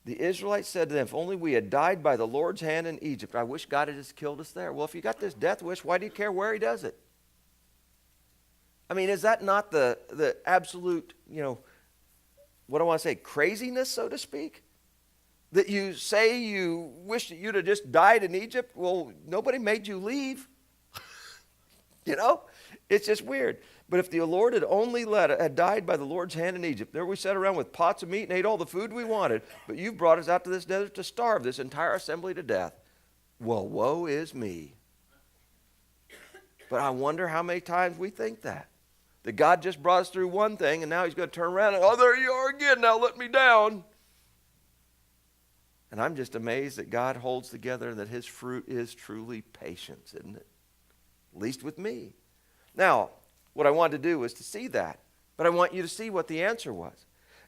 The Israelites said to them, if only we had died by the Lord's hand in Egypt. I wish God had just killed us there. Well, if you got this death wish, why do you care where he does it? I mean, is that not the absolute, what do I want to say, craziness, so to speak? That you say you wish that you'd have just died in Egypt? Well, nobody made you leave. It's just weird. But if the Lord had only had died by the Lord's hand in Egypt, there we sat around with pots of meat and ate all the food we wanted, but you've brought us out to this desert to starve this entire assembly to death. Well, woe is me. But I wonder how many times we think that. That God just brought us through one thing, and now he's going to turn around and, oh, there you are again, now let me down. And I'm just amazed that God holds together and that his fruit is truly patience, isn't it? At least with me. Now, what I wanted to do was to see that. But I want you to see what the answer was.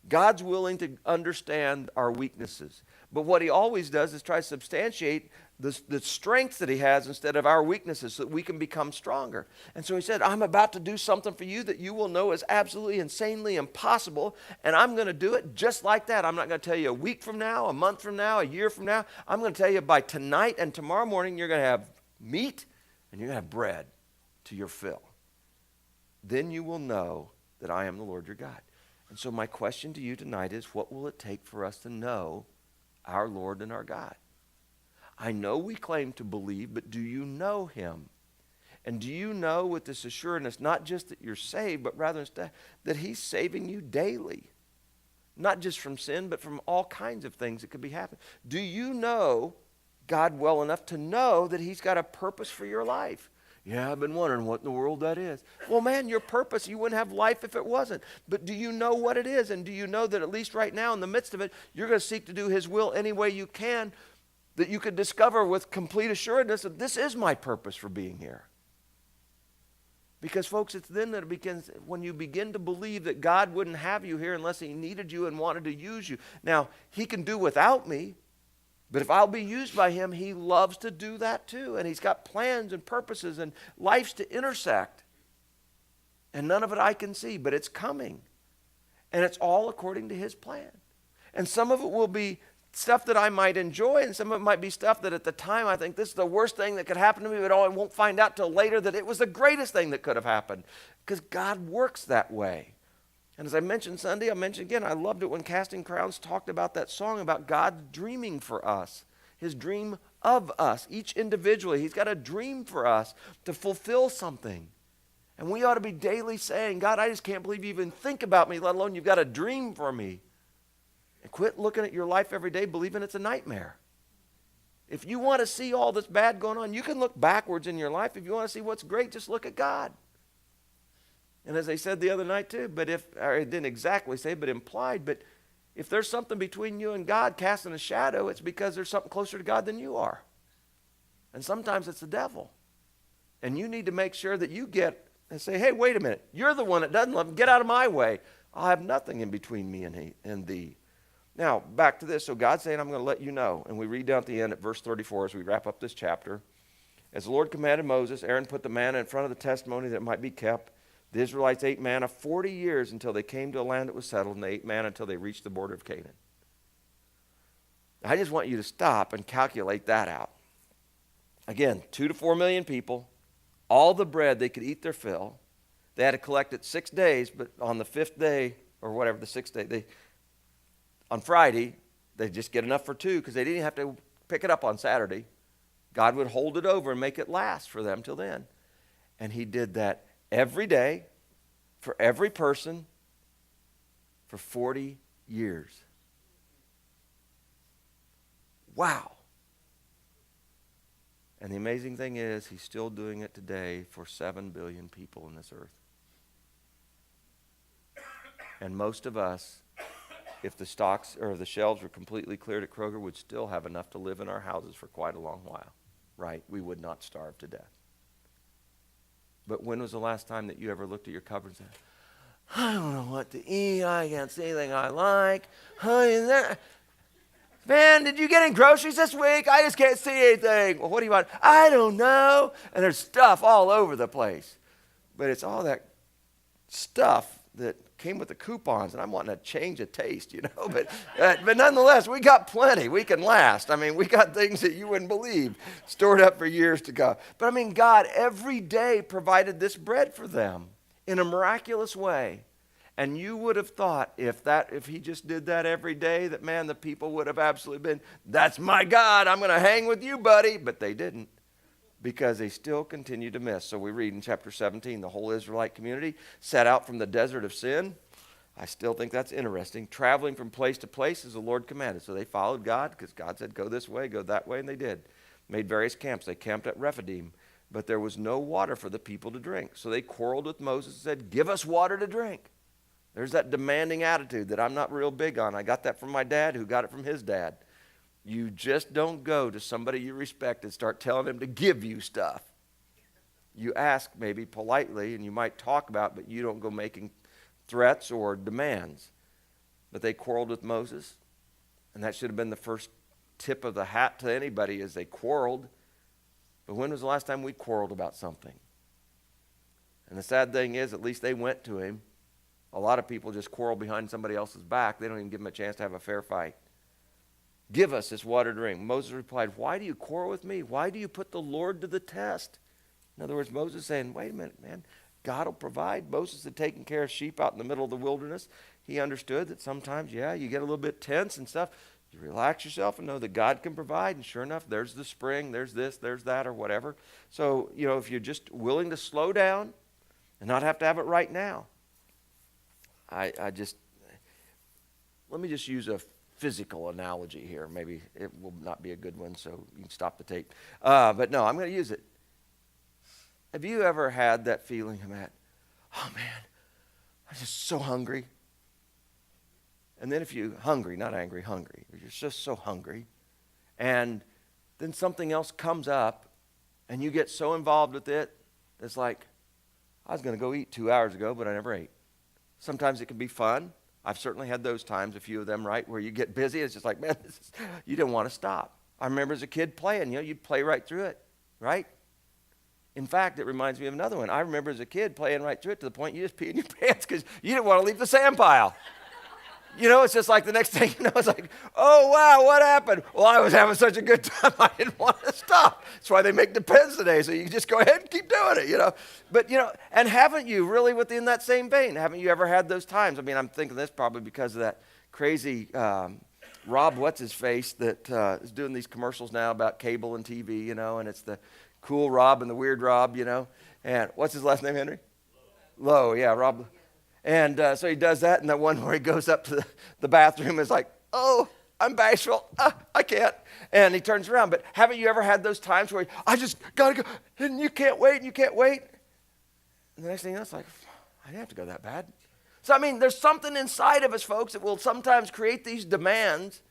God's willing to understand our weaknesses. But what he always does is try to substantiate the strengths that he has instead of our weaknesses so that we can become stronger. And so he said, I'm about to do something for you that you will know is absolutely insanely impossible. And I'm going to do it just like that. I'm not going to tell you a week from now, a month from now, a year from now. I'm going to tell you by tonight and tomorrow morning you're going to have meat and you're going to have bread to your fill. Then you will know that I am the Lord your God. And so my question to you tonight is, what will it take for us to know our Lord and our God? I know we claim to believe, but do you know him? And do you know with this assurance, not just that you're saved, but rather that he's saving you daily? Not just from sin, but from all kinds of things that could be happening. Do you know God well enough to know that he's got a purpose for your life? Yeah, I've been wondering what in the world that is. Well, man, your purpose, you wouldn't have life if it wasn't. But do you know what it is? And do you know that at least right now in the midst of it, you're going to seek to do his will any way you can, that you could discover with complete assurance that this is my purpose for being here? Because, folks, it's then that it begins, when you begin to believe that God wouldn't have you here unless he needed you and wanted to use you. Now, he can do without me, but if I'll be used by him, he loves to do that too. And he's got plans and purposes and lives to intersect. And none of it I can see, but it's coming. And it's all according to his plan. And some of it will be stuff that I might enjoy, and some of it might be stuff that at the time I think this is the worst thing that could happen to me, but I won't find out till later that it was the greatest thing that could have happened. Because God works that way. And as I mentioned Sunday, I mentioned again, I loved it when Casting Crowns talked about that song about God dreaming for us, his dream of us, each individually. He's got a dream for us to fulfill something. And we ought to be daily saying, God, I just can't believe you even think about me, let alone you've got a dream for me. And quit looking at your life every day believing it's a nightmare. If you want to see all this bad going on, you can look backwards in your life. If you want to see what's great, just look at God. And as I said the other night too, or I didn't exactly say, but implied, but if there's something between you and God casting a shadow, it's because there's something closer to God than you are. And sometimes it's the devil. And you need to make sure that you get and say, hey, wait a minute. You're the one that doesn't love him. Get out of my way. I'll have nothing in between me and thee. Now, back to this. So God's saying, I'm going to let you know. And we read down at the end at verse 34 as we wrap up this chapter. As the Lord commanded Moses, Aaron put the manna in front of the testimony that it might be kept. The Israelites ate manna 40 years until they came to a land that was settled, and they ate manna until they reached the border of Canaan. I just want you to stop and calculate that out. Again, 2 to 4 million people, all the bread they could eat their fill. They had to collect it 6 days, but on the 5th day, or whatever, the 6th day, on Friday, they'd just get enough for 2 because they didn't have to pick it up on Saturday. God would hold it over and make it last for them till then. And he did that every day for every person for 40 years. Wow. And the amazing thing is he's still doing it today for 7 billion people on this earth. And most of us, if the stocks or the shelves were completely cleared at Kroger, would still have enough to live in our houses for quite a long while, right? We would not starve to death. But when was the last time that you ever looked at your cupboard and said, I don't know what to eat, I can't see anything I like. Man, did you get any groceries this week? I just can't see anything. Well, what do you want? I don't know. And there's stuff all over the place. But it's all that stuff that came with the coupons, and I'm wanting to change a taste, But nonetheless, we got plenty. We can last. I mean, we got things that you wouldn't believe stored up for years to go. But I mean, God every day provided this bread for them in a miraculous way. And you would have thought if he just did that every day, that, man, the people would have absolutely been, that's my God, I'm going to hang with you, buddy. But they didn't, because they still continued to miss. So we read in chapter 17, the whole Israelite community set out from the desert of sin. I still think that's interesting. Traveling from place to place as the Lord commanded. So they followed God because God said, go this way, go that way, and they did. Made various camps. They camped at Rephidim, but there was no water for the people to drink. So they quarreled with Moses and said, give us water to drink. There's that demanding attitude that I'm not real big on. I got that from my dad, who got it from his dad. You just don't go to somebody you respect and start telling them to give you stuff. You ask maybe politely, and you might talk about it, but you don't go making threats or demands. But they quarreled with Moses, and that should have been the first tip of the hat to anybody, as they quarreled. But when was the last time we quarreled about something? And the sad thing is, at least they went to him. A lot of people just quarrel behind somebody else's back. They don't even give them a chance to have a fair fight. Give us this water to drink. Moses replied, why do you quarrel with me? Why do you put the Lord to the test? In other words, Moses saying, wait a minute, man. God will provide. Moses had taken care of sheep out in the middle of the wilderness. He understood that sometimes, you get a little bit tense and stuff. You relax yourself and know that God can provide. And sure enough, there's the spring, there's this, there's that, or whatever. So, if you're just willing to slow down and not have to have it right now. Let me just use a physical analogy here. Maybe it will not be a good one, so you can stop the tape. But no, I'm going to use it. Have you ever had that feeling, Matt? Oh man, I'm just so hungry. And then if you, hungry, not angry, hungry. You're just so hungry. And then something else comes up and you get so involved with it, it's like, I was going to go eat 2 hours ago, but I never ate. Sometimes it can be fun. I've certainly had those times, a few of them, right, where you get busy. It's just like, man, you didn't want to stop. I remember as a kid playing, you'd play right through it, right? In fact, it reminds me of another one. I remember as a kid playing right through it to the point you just pee in your pants because you didn't want to leave the sand pile. It's just like the next thing you know, it's like, oh, wow, what happened? Well, I was having such a good time, I didn't want to stop. That's why they make Depends today, so you can just go ahead and keep doing it, But, and haven't you really within that same vein, haven't you ever had those times? I mean, I'm thinking this probably because of that crazy Rob What's-His-Face that is doing these commercials now about cable and TV, and it's the cool Rob and the weird Rob, And what's his last name, Henry? Lowe, yeah, Rob. And so he does that, and that one where he goes up to the bathroom is like, oh, I'm bashful. I can't. And he turns around. But haven't you ever had those times where I just got to go, and you can't wait, and you can't wait? And the next thing you know, it's like, I didn't have to go that bad. So, I mean, there's something inside of us, folks, that will sometimes create these demands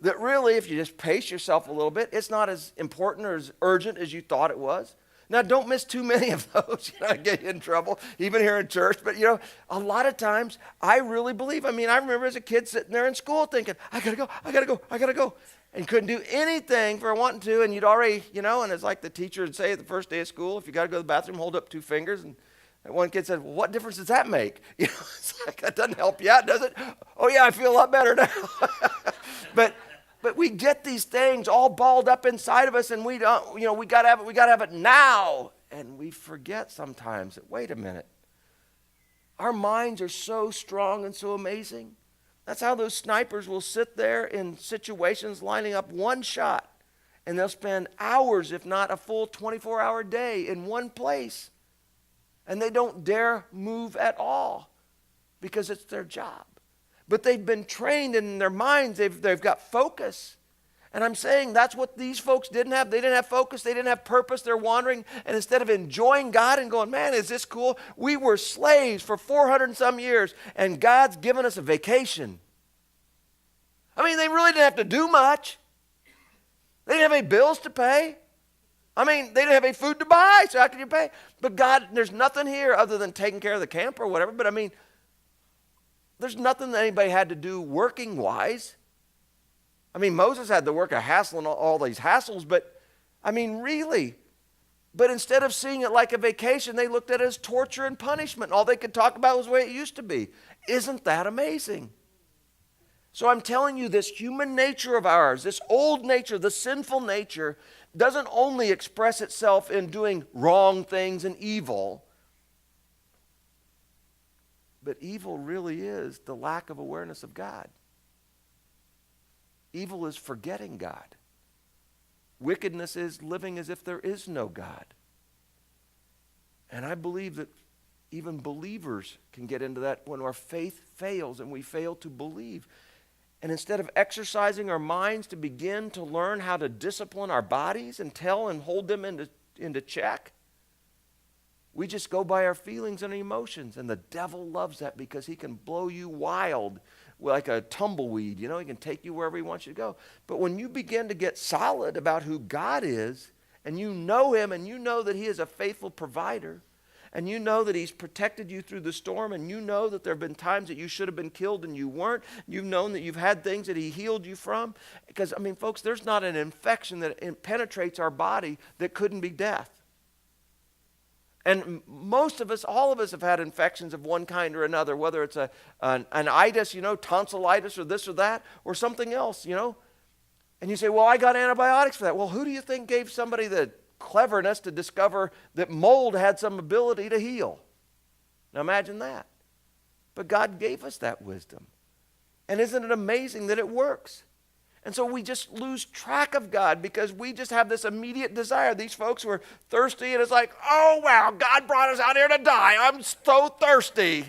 that really, if you just pace yourself a little bit, it's not as important or as urgent as you thought it was. Now, don't miss too many of those, get you in trouble, even here in church. But, a lot of times, I really believe. I mean, I remember as a kid sitting there in school thinking, I got to go. And couldn't do anything for wanting to. And you'd already, and it's like the teacher would say the first day of school, if you got to go to the bathroom, hold up 2 fingers. And that one kid said, well, what difference does that make? It's like, that doesn't help you out, does it? Oh, yeah, I feel a lot better now. But we get these things all balled up inside of us, and we don't, we got to have it now. And we forget sometimes that, wait a minute. Our minds are so strong and so amazing. That's how those snipers will sit there in situations lining up one shot, and they'll spend hours, if not a full 24-hour day in one place. And they don't dare move at all because it's their job. But they've been trained in their minds. They've got focus. And I'm saying that's what these folks didn't have. They didn't have focus. They didn't have purpose. They're wandering. And instead of enjoying God and going, man, is this cool? We were slaves for 400 and some years, and God's given us a vacation. I mean, they really didn't have to do much. They didn't have any bills to pay. I mean, they didn't have any food to buy, so how can you pay? But God, there's nothing here other than taking care of the camp or whatever. But I mean, there's nothing that anybody had to do working-wise. I mean, Moses had to work a hassle and all these hassles, but I mean, really. But instead of seeing it like a vacation, they looked at it as torture and punishment. All they could talk about was the way it used to be. Isn't that amazing? So I'm telling you, this human nature of ours, this old nature, the sinful nature, doesn't only express itself in doing wrong things and evil, but evil really is the lack of awareness of God. Evil is forgetting God. Wickedness is living as if there is no God. And I believe that even believers can get into that when our faith fails and we fail to believe. And instead of exercising our minds to begin to learn how to discipline our bodies and tell and hold them into check, we just go by our feelings and emotions. And the devil loves that because he can blow you wild like a tumbleweed. He can take you wherever he wants you to go. But when you begin to get solid about who God is, and you know him, and you know that he is a faithful provider, and you know that he's protected you through the storm, and you know that there have been times that you should have been killed and you weren't. You've known that you've had things that he healed you from. Because, I mean, folks, there's not an infection that penetrates our body that couldn't be death. And most of us, all of us have had infections of one kind or another, whether it's an itis, tonsillitis or this or that, or something else, And you say, well, I got antibiotics for that. Well, who do you think gave somebody the cleverness to discover that mold had some ability to heal? Now imagine that. But God gave us that wisdom. And isn't it amazing that it works? And so we just lose track of God because we just have this immediate desire. These folks were thirsty, and it's like, oh, wow, God brought us out here to die. I'm so thirsty.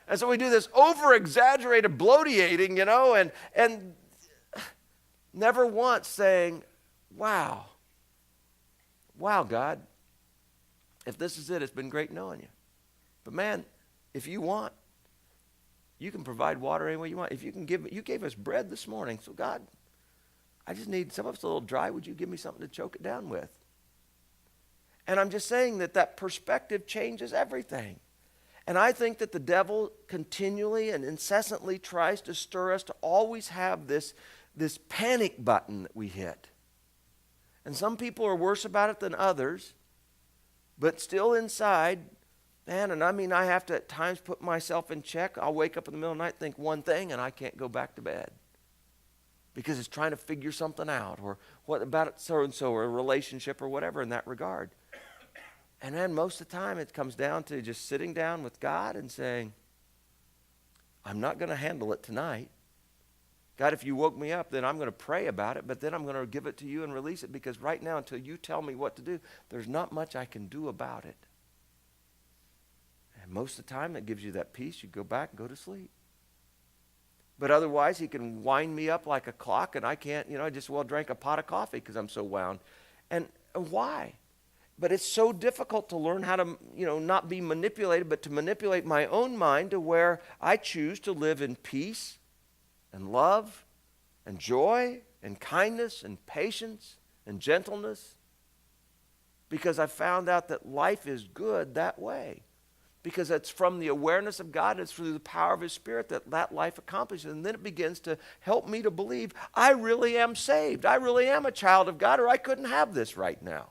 And so we do this over-exaggerated bloating, and never once saying, wow, God, if this is it, it's been great knowing you. But man, if you want, you can provide water any way you want. If you can you gave us bread this morning. So God, I just need, some of us a little dry. Would you give me something to choke it down with? And I'm just saying that perspective changes everything. And I think that the devil continually and incessantly tries to stir us to always have this panic button that we hit. And some people are worse about it than others, but still inside, man, and I mean, I have to at times put myself in check. I'll wake up in the middle of the night, think one thing, and I can't go back to bed because it's trying to figure something out, or what about it so-and-so, or a relationship or whatever in that regard. And then most of the time it comes down to just sitting down with God and saying, I'm not going to handle it tonight. God, if you woke me up, then I'm going to pray about it, but then I'm going to give it to you and release it, because right now, until you tell me what to do, there's not much I can do about it. And most of the time, that gives you that peace. You go back and go to sleep. But otherwise, he can wind me up like a clock, and I can't, I just drank a pot of coffee because I'm so wound. And why? But it's so difficult to learn how to, not be manipulated, but to manipulate my own mind to where I choose to live in peace and love and joy and kindness and patience and gentleness, because I found out that life is good that way. Because it's from the awareness of God, it's through the power of His Spirit that life accomplishes. And then it begins to help me to believe I really am saved. I really am a child of God, or I couldn't have this right now.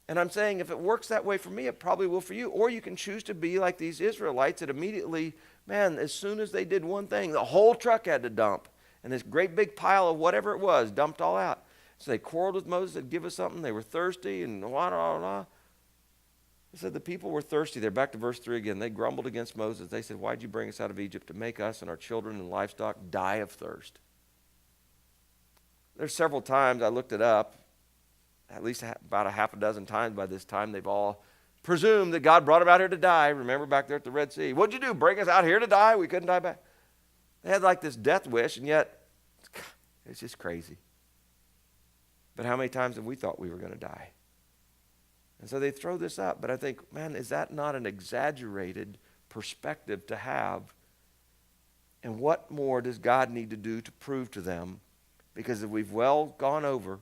And I'm saying if it works that way for me, it probably will for you. Or you can choose to be like these Israelites that immediately, man, as soon as they did one thing, the whole truck had to dump. And this great big pile of whatever it was dumped all out. So they quarreled with Moses, they'd give us something, they were thirsty, and blah, blah, blah. He said the people were thirsty. They're back to verse 3 again. They grumbled against Moses. They said, why'd you bring us out of Egypt to make us and our children and livestock die of thirst? There's several times, I looked it up, at least about a half a dozen times by this time, they've all presumed that God brought them out here to die. Remember back there at the Red Sea? What'd you do, bring us out here to die? We couldn't die back. They had like this death wish, and yet it's just crazy. But how many times have we thought we were going to die? And so they throw this up. But I think, man, is that not an exaggerated perspective to have? And what more does God need to do to prove to them? Because if we've well gone over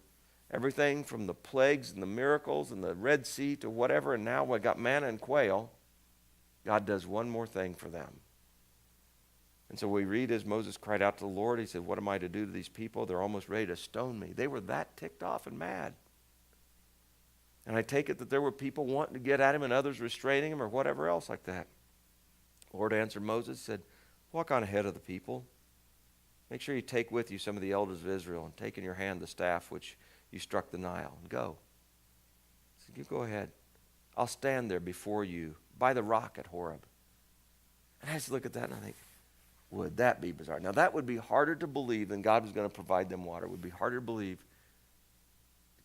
everything from the plagues and the miracles and the Red Sea to whatever, and now we've got manna and quail, God does one more thing for them. And so we read as Moses cried out to the Lord, he said, what am I to do to these people? They're almost ready to stone me. They were that ticked off and mad. And I take it that there were people wanting to get at him and others restraining him or whatever else like that. The Lord answered Moses, said, walk on ahead of the people. Make sure you take with you some of the elders of Israel, and take in your hand the staff which you struck the Nile, and go. He said, you go ahead. I'll stand there before you by the rock at Horeb. And I just look at that and I think, would that be bizarre? Now that would be harder to believe than God was going to provide them water. It would be harder to believe,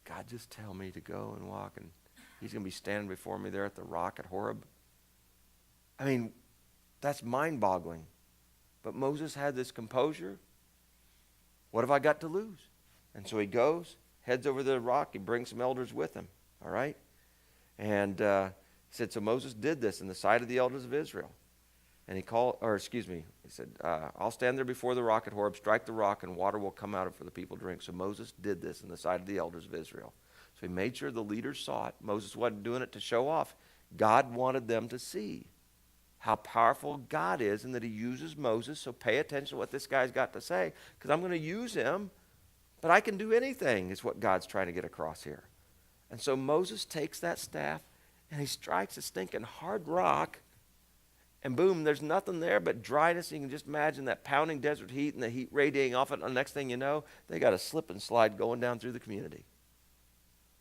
God just tell me to go and walk, and he's going to be standing before me there at the rock at Horeb. I mean, that's mind-boggling. But Moses had this composure. What have I got to lose? And so he goes, heads over the rock. He brings some elders with him, all right? And he said, so Moses did this in the sight of the elders of Israel. And he said, I'll stand there before the rock at Horeb, strike the rock, and water will come out of it for the people to drink. So Moses did this in the sight of the elders of Israel. So he made sure the leaders saw it. Moses wasn't doing it to show off. God wanted them to see how powerful God is and that he uses Moses. So pay attention to what this guy's got to say, because I'm going to use him, but I can do anything is what God's trying to get across here. And so Moses takes that staff and he strikes a stinking hard rock. And boom, there's nothing there but dryness. You can just imagine that pounding desert heat and the heat radiating off it. And the next thing you know, they got a slip and slide going down through the community.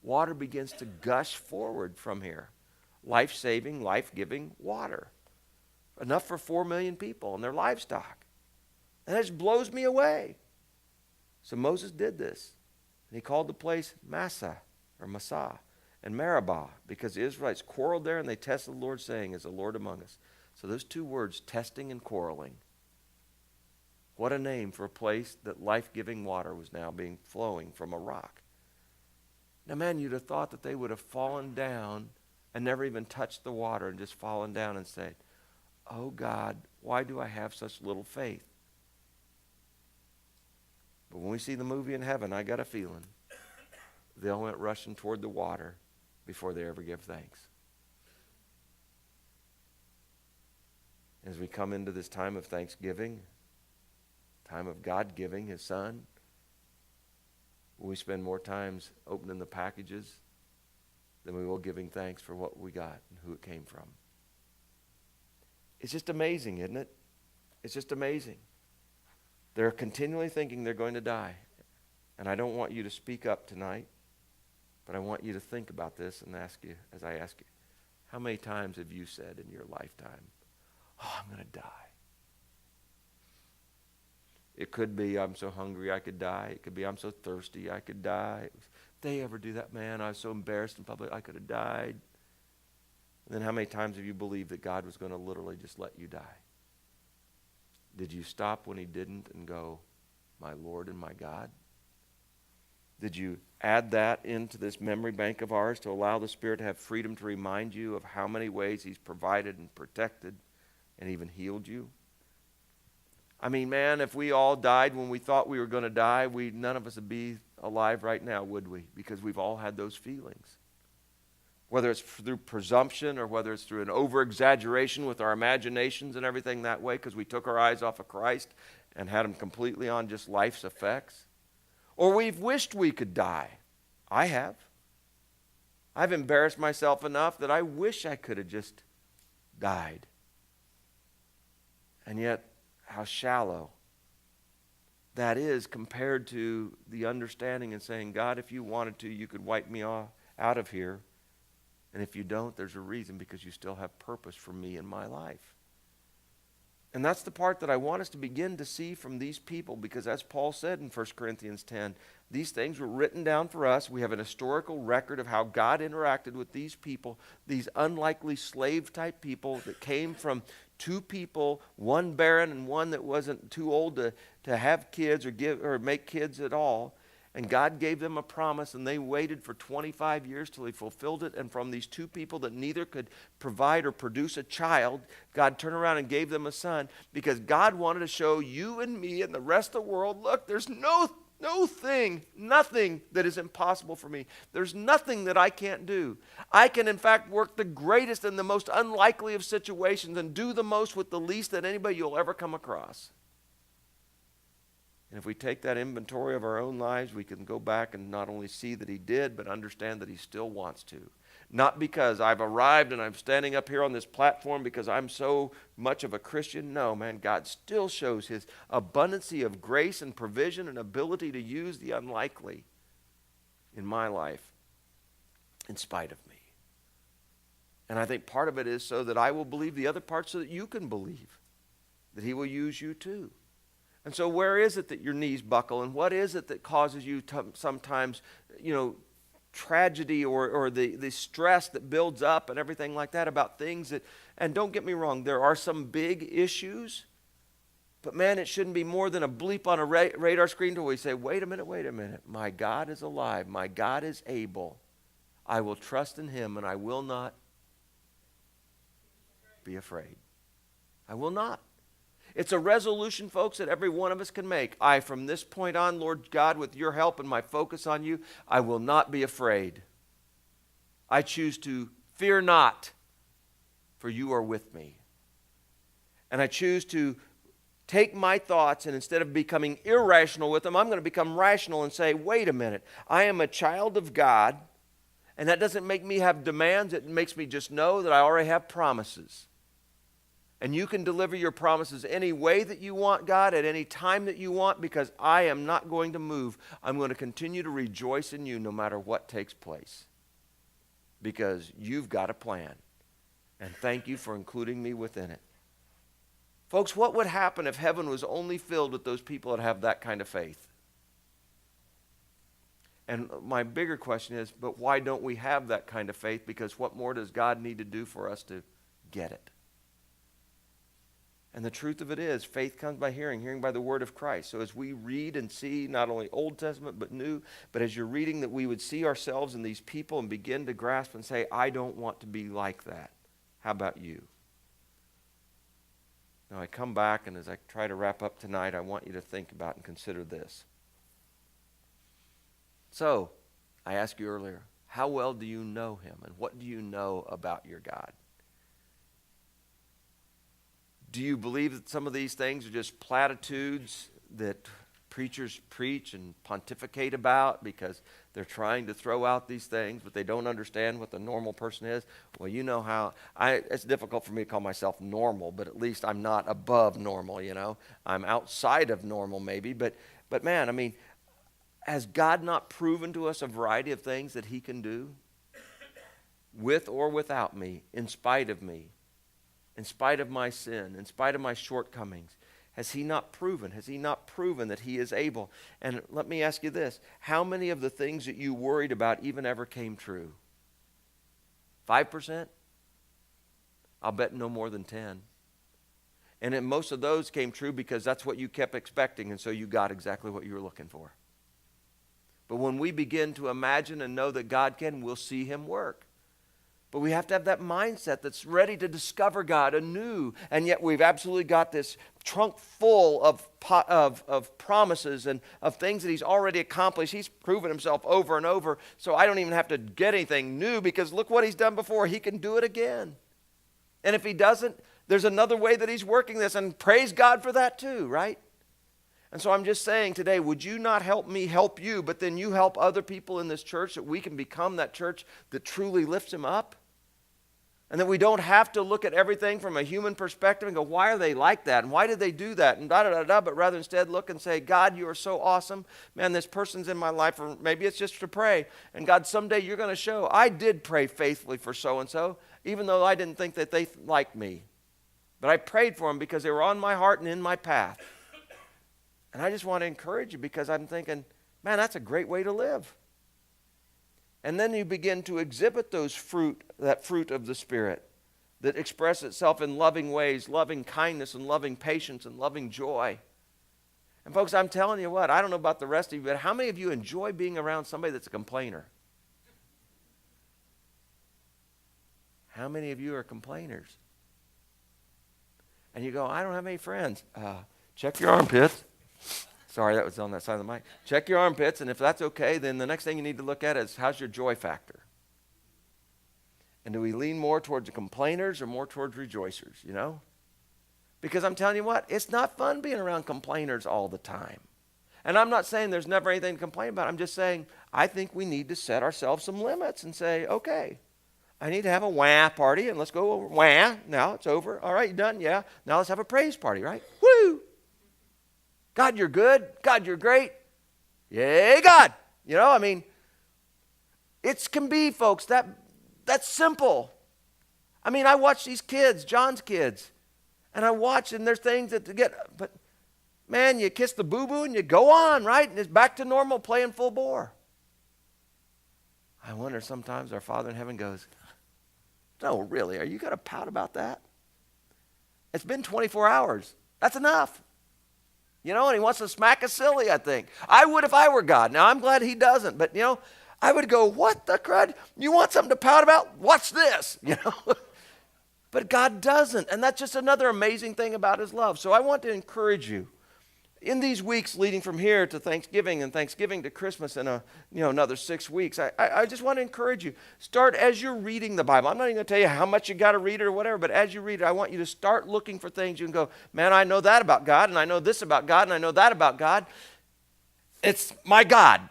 Water begins to gush forward from here. Life-saving, life-giving water. Enough for 4 million people and their livestock. And it just blows me away. So Moses did this. And he called the place Massah, or Massah, and Meribah, because the Israelites quarreled there, and they tested the Lord, saying, is the Lord among us? So those two words, testing and quarreling. What a name for a place that life-giving water was now being flowing from a rock. Now, man, you'd have thought that they would have fallen down and never even touched the water and just fallen down and said, oh, God, why do I have such little faith? But when we see the movie in heaven, I got a feeling they all went rushing toward the water before they ever give thanks. As we come into this time of Thanksgiving, time of God giving His Son, will we spend more times opening the packages than we will giving thanks for what we got and who it came from? It's just amazing, isn't it? It's just amazing. They're continually thinking they're going to die. And I don't want you to speak up tonight, but I want you to think about this and ask you, as I ask you, how many times have you said in your lifetime, oh, I'm going to die? It could be, I'm so hungry I could die. It could be, I'm so thirsty I could die. If they ever do that, man, I was so embarrassed in public I could have died. And then how many times have you believed that God was going to literally just let you die? Did you stop when He didn't and go, my Lord and my God? Did you add that into this memory bank of ours to allow the Spirit to have freedom to remind you of how many ways He's provided and protected and even healed you? I mean, man, if we all died when we thought we were going to die, none of us would be alive right now, would we? Because we've all had those feelings. Whether it's through presumption or whether it's through an over-exaggeration with our imaginations and everything that way because we took our eyes off of Christ and had them completely on just life's effects. Or we've wished we could die. I have. I've embarrassed myself enough that I wish I could have just died. And yet, how shallow that is compared to the understanding and saying, God, if you wanted to, you could wipe me out of here. And if you don't, there's a reason, because you still have purpose for me in my life. And that's the part that I want us to begin to see from these people, because as Paul said in 1 Corinthians 10, these things were written down for us. We have an historical record of how God interacted with these people, these unlikely slave-type people that came from two people, one barren and one that wasn't too old to have kids or make kids at all. And God gave them a promise, and they waited for 25 years till He fulfilled it. And from these two people that neither could provide or produce a child, God turned around and gave them a son, because God wanted to show you and me and the rest of the world, look, there's nothing that is impossible for me. There's nothing that I can't do. I can, in fact, work the greatest and the most unlikely of situations and do the most with the least that anybody you'll ever come across. And if we take that inventory of our own lives, we can go back and not only see that He did, but understand that He still wants to. Not because I've arrived and I'm standing up here on this platform because I'm so much of a Christian. No, man, God still shows His abundancy of grace and provision and ability to use the unlikely in my life in spite of me. And I think part of it is so that I will believe the other part so that you can believe that He will use you too. And so where is it that your knees buckle, and what is it that causes you to sometimes, tragedy or the stress that builds up and everything like that about things that, and don't get me wrong, there are some big issues, but man, it shouldn't be more than a bleep on a radar screen until we say, wait a minute, my God is alive, my God is able, I will trust in Him, and I will not be afraid. I will not. It's a resolution, folks, that every one of us can make. From this point on, Lord God, with your help and my focus on you, I will not be afraid. I choose to fear not, for you are with me. And I choose to take my thoughts, and instead of becoming irrational with them, I'm going to become rational and say, wait a minute, I am a child of God, and that doesn't make me have demands. It makes me just know that I already have promises. And you can deliver your promises any way that you want, God, at any time that you want, because I am not going to move. I'm going to continue to rejoice in you no matter what takes place, because you've got a plan. And thank you for including me within it. Folks, what would happen if heaven was only filled with those people that have that kind of faith? And my bigger question is, but why don't we have that kind of faith? Because what more does God need to do for us to get it? And the truth of it is, faith comes by hearing, hearing by the word of Christ. So as we read and see not only Old Testament but New, but as you're reading, that we would see ourselves in these people and begin to grasp and say, I don't want to be like that. How about you? Now I come back, and as I try to wrap up tonight, I want you to think about and consider this. So, I asked you earlier, how well do you know him? And what do you know about your God? Do you believe that some of these things are just platitudes that preachers preach and pontificate about because they're trying to throw out these things, but they don't understand what the normal person is? Well, you know how it's difficult for me to call myself normal, but at least I'm not above normal, you know. I'm outside of normal maybe, but man, I mean, has God not proven to us a variety of things that he can do with or without me, in spite of me? In spite of my sin, in spite of my shortcomings? Has he not proven? Has he not proven that he is able? And let me ask you this. How many of the things that you worried about even ever came true? 5%? I'll bet no more than 10. And then most of those came true because that's what you kept expecting, and so you got exactly what you were looking for. But when we begin to imagine and know that God can, we'll see him work. But we have to have that mindset that's ready to discover God anew. And yet we've absolutely got this trunk full of promises and of things that he's already accomplished. He's proven himself over and over. So I don't even have to get anything new, because look what he's done before. He can do it again. And if he doesn't, there's another way that he's working this. And praise God for that too, right? And so I'm just saying today, would you not help me help you, but then you help other people in this church, that we can become that church that truly lifts him up? And that we don't have to look at everything from a human perspective and go, why are they like that? And why did they do that? And da-da-da-da. But rather instead look and say, God, you are so awesome. Man, this person's in my life. Or maybe it's just to pray. And God, someday you're going to show, I did pray faithfully for so-and-so, even though I didn't think that they liked me. But I prayed for them because they were on my heart and in my path. And I just want to encourage you, because I'm thinking, man, that's a great way to live. And then you begin to exhibit that fruit of the Spirit that express itself in loving ways, loving kindness and loving patience and loving joy. And folks, I'm telling you what, I don't know about the rest of you, but how many of you enjoy being around somebody that's a complainer? How many of you are complainers? And you go, I don't have any friends. Check your armpits. Sorry, that was on that side of the mic. Check your armpits, and if that's okay, then the next thing you need to look at is, how's your joy factor? And do we lean more towards the complainers or more towards rejoicers, you know? Because I'm telling you what, it's not fun being around complainers all the time. And I'm not saying there's never anything to complain about. I'm just saying I think we need to set ourselves some limits and say, okay, I need to have a wah party, and let's go over. Wah, now it's over. All right, you done? Yeah. Now let's have a praise party, right? Woo! God, you're good. God, you're great. Yay, God. You know, I mean, it can be, folks, that's simple. I mean, I watch these kids, John's kids, and I watch, and there's things that but man, you kiss the boo-boo and you go on, right? And it's back to normal, playing full bore. I wonder sometimes our Father in heaven goes, no, really, are you going to pout about that? It's been 24 hours. That's enough. You know, and he wants to smack us silly, I think. I would if I were God. Now, I'm glad he doesn't. But, you know, I would go, what the crud? You want something to pout about? Watch this, you know. But God doesn't. And that's just another amazing thing about his love. So I want to encourage you. In these weeks leading from here to Thanksgiving and Thanksgiving to Christmas in another 6 weeks, I just want to encourage you. Start as you're reading the Bible. I'm not even going to tell you how much you got to read it or whatever, but as you read it, I want you to start looking for things you can go, man, I know that about God, and I know this about God, and I know that about God. It's my God.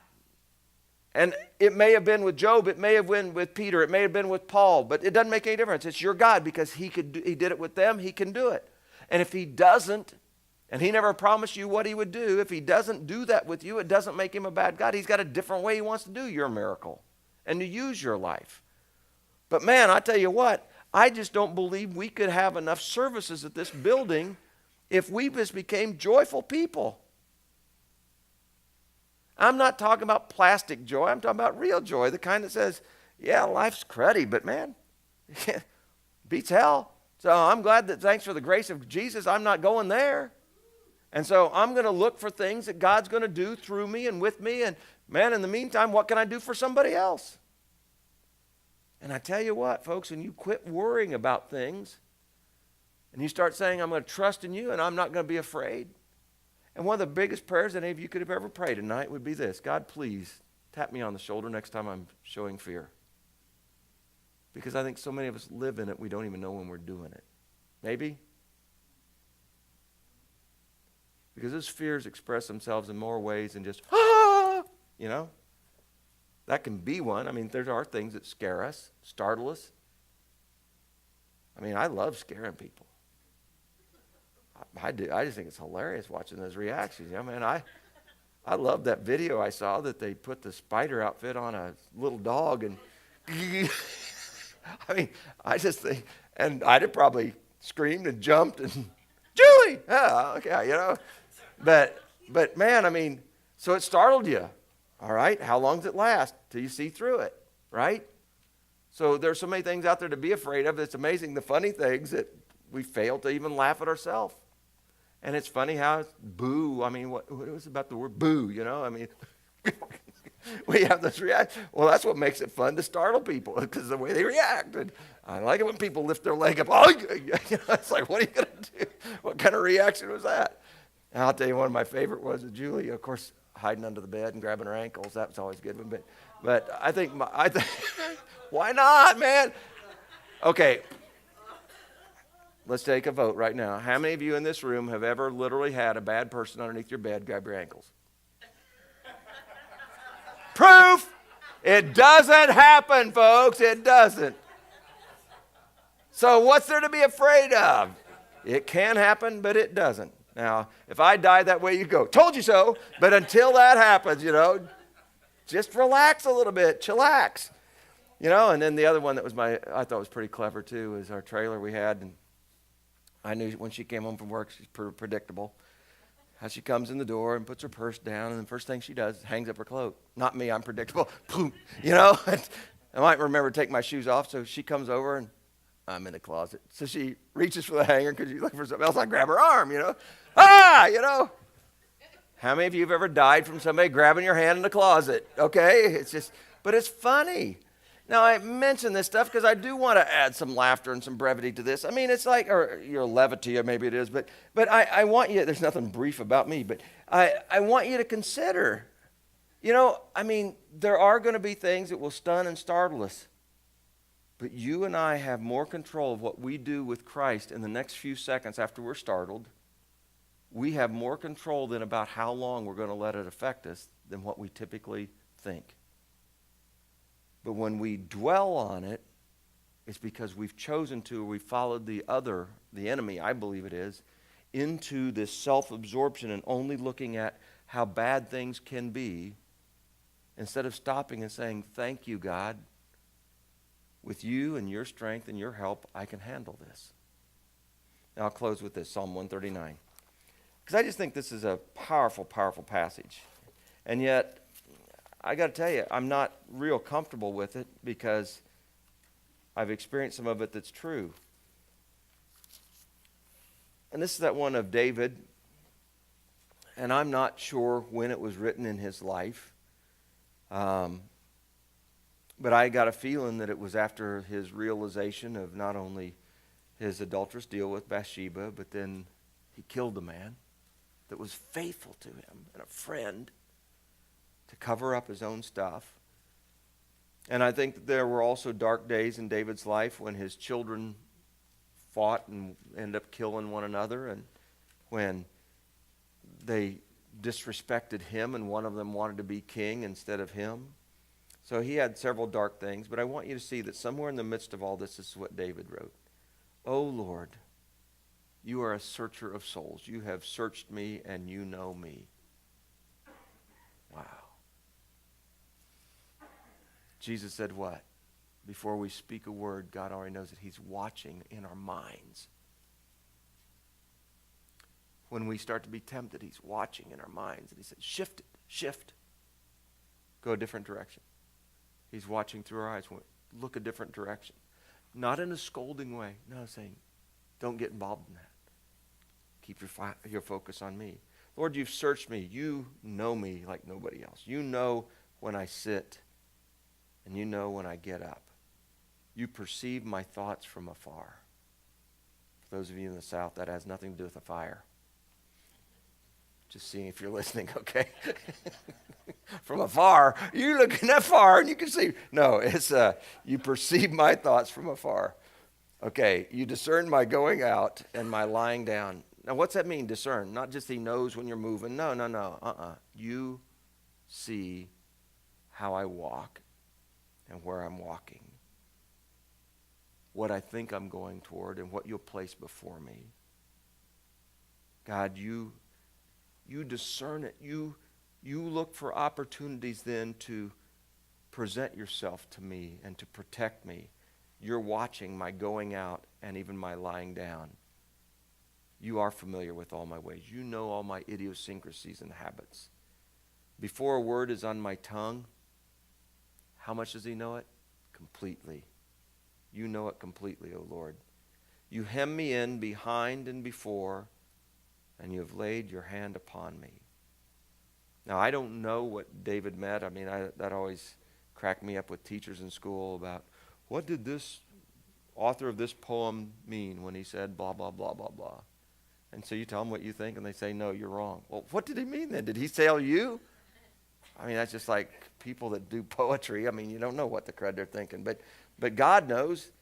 And it may have been with Job, it may have been with Peter, it may have been with Paul, but it doesn't make any difference. It's your God, because he did it with them, he can do it. And if he doesn't, and he never promised you what he would do, if he doesn't do that with you, it doesn't make him a bad God. He's got a different way he wants to do your miracle and to use your life. But man, I tell you what, I just don't believe we could have enough services at this building if we just became joyful people. I'm not talking about plastic joy. I'm talking about real joy, the kind that says, yeah, life's cruddy, but man, beats hell. So I'm glad that thanks for the grace of Jesus, I'm not going there. And so I'm going to look for things that God's going to do through me and with me. And man, in the meantime, what can I do for somebody else? And I tell you what, folks, when you quit worrying about things and you start saying, I'm going to trust in you and I'm not going to be afraid. And one of the biggest prayers any of you could have ever prayed tonight would be this: God, please tap me on the shoulder next time I'm showing fear. Because I think so many of us live in it, we don't even know when we're doing it. Maybe? Because those fears express themselves in more ways than just, you know? That can be one. I mean, there are things that scare us, startle us. I mean, I love scaring people. I do. I just think it's hilarious watching those reactions. You know, man, I love that video I saw that they put the spider outfit on a little dog and I mean, I just think, and I'd have probably screamed and jumped and, Julie! Yeah, okay, you know. But man, I mean, so it startled you. All right, how long does it last till you see through it, right? So there's so many things out there to be afraid of. It's amazing the funny things that we fail to even laugh at ourselves. And it's funny how it's boo. I mean, what was about the word boo, you know? I mean, we have this reaction. Well, that's what makes it fun to startle people, because the way they react. And I like it when people lift their leg up. Oh, you know, it's like, what are you going to do? What kind of reaction was that? And I'll tell you, one of my favorite was Julie, of course, hiding under the bed and grabbing her ankles. That was always good. But I think, why not, man? Okay. Let's take a vote right now. How many of you in this room have ever literally had a bad person underneath your bed grab your ankles? Proof! It doesn't happen, folks. It doesn't. So what's there to be afraid of? It can happen, but it doesn't. Now, if I die that way, you go, told you so. But until that happens, you know, just relax a little bit, chillax. You know, and then the other one that was I thought was pretty clever too, is our trailer we had. And I knew when she came home from work, she's predictable. How she comes in the door and puts her purse down, and the first thing she does is hangs up her cloak. Not me, I'm predictable. Boom, you know. I might remember to take my shoes off, so she comes over, and I'm in the closet. So she reaches for the hanger because she's looking for something else. I grab her arm, you know. You know. How many of you have ever died from somebody grabbing your hand in the closet? Okay, it's just, but it's funny. Now, I mention this stuff because I do want to add some laughter and some brevity to this. I mean, it's like, or your levity, or maybe it is, but I want you, there's nothing brief about me, but I want you to consider, you know, I mean, there are going to be things that will stun and startle us, but you and I have more control of what we do with Christ in the next few seconds after we're startled. We have more control than about how long we're going to let it affect us than what we typically think. But when we dwell on it, it's because we've chosen to, or we've followed the enemy, I believe it is, into this self-absorption and only looking at how bad things can be, instead of stopping and saying, thank you, God. With you and your strength and your help, I can handle this. Now I'll close with this, Psalm 139. Because I just think this is a powerful, powerful passage. And yet, I got to tell you, I'm not real comfortable with it because I've experienced some of it that's true. And this is that one of David, and I'm not sure when it was written in his life, but I got a feeling that it was after his realization of not only his adulterous deal with Bathsheba, but then he killed a man that was faithful to him and a friend, to cover up his own stuff. And I think that there were also dark days in David's life when his children fought and ended up killing one another, and when they disrespected him and one of them wanted to be king instead of him. So he had several dark things, but I want you to see that somewhere in the midst of all this is what David wrote. "O Lord, you are a searcher of souls. You have searched me and you know me." Wow. Jesus said what? Before we speak a word, God already knows that he's watching in our minds. When we start to be tempted, he's watching in our minds. And he said, shift it, shift. Go a different direction. He's watching through our eyes. Look a different direction. Not in a scolding way. No, saying, don't get involved in that. Keep your focus on me. Lord, you've searched me. You know me like nobody else. You know when I sit, and you know when I get up. You perceive my thoughts from afar. For those of you in the South, that has nothing to do with a fire. Just seeing if you're listening, okay? From afar, you're looking that far and you can see. No, it's you perceive my thoughts from afar. Okay, you discern my going out and my lying down. Now, what's that mean, discern? Not just he knows when you're moving. No. You see how I walk and where I'm walking. What I think I'm going toward and what you'll place before me. God, you discern it. You look for opportunities then to present yourself to me and to protect me. You're watching my going out and even my lying down. You are familiar with all my ways. You know all my idiosyncrasies and habits. Before a word is on my tongue, how much does he know it? Completely. You know it completely, O Lord. You hem me in behind and before, and you have laid your hand upon me. Now, I don't know what David meant. I mean, that always cracked me up with teachers in school about what did this author of this poem mean when he said blah, blah, blah, blah, blah. And so you tell them what you think, and they say, no, you're wrong. Well, what did he mean then? Did he tell you? I mean, that's just like people that do poetry. I mean, you don't know what the crud they're thinking. But God knows.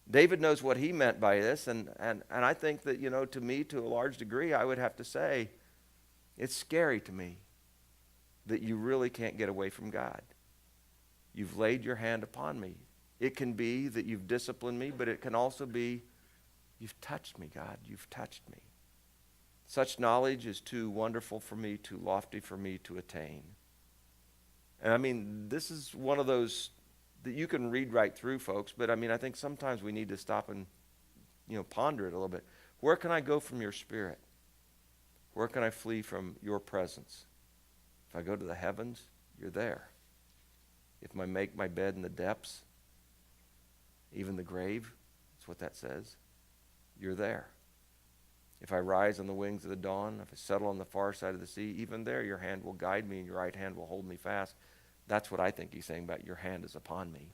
David knows what he meant by this. And I think that, to me, to a large degree, I would have to say, it's scary to me that you really can't get away from God. You've laid your hand upon me. It can be that you've disciplined me, but it can also be, you've touched me, God. You've touched me. Such knowledge is too wonderful for me, too lofty for me to attain. And I mean, this is one of those that you can read right through, folks, but I mean, I think sometimes we need to stop and, ponder it a little bit. Where can I go from your spirit? Where can I flee from your presence? If I go to the heavens, you're there. If I make my bed in the depths, even the grave, that's what that says, you're there. If I rise on the wings of the dawn, if I settle on the far side of the sea, even there your hand will guide me and your right hand will hold me fast. That's what I think he's saying about your hand is upon me.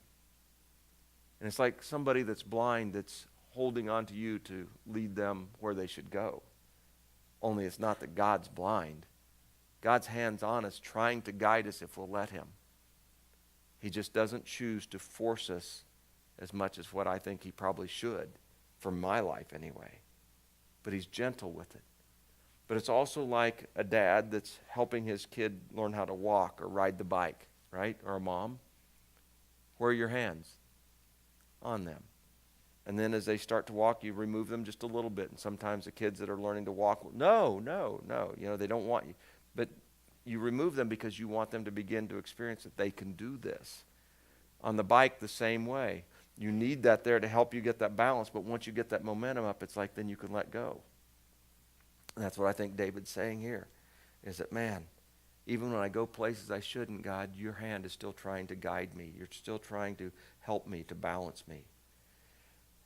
And it's like somebody that's blind that's holding on to you to lead them where they should go. Only it's not that God's blind. God's hand's on us, trying to guide us if we'll let him. He just doesn't choose to force us as much as what I think he probably should, for my life anyway. But he's gentle with it. But it's also like a dad that's helping his kid learn how to walk or ride the bike, right? Or a mom. Where are your hands? On them. And then as they start to walk, you remove them just a little bit. And sometimes the kids that are learning to walk, no, they don't want you. But you remove them because you want them to begin to experience that they can do this. On the bike, the same way. You need that there to help you get that balance, but once you get that momentum up, it's like then you can let go. And that's what I think David's saying here, is that, man, even when I go places I shouldn't, God, your hand is still trying to guide me. You're still trying to help me, to balance me.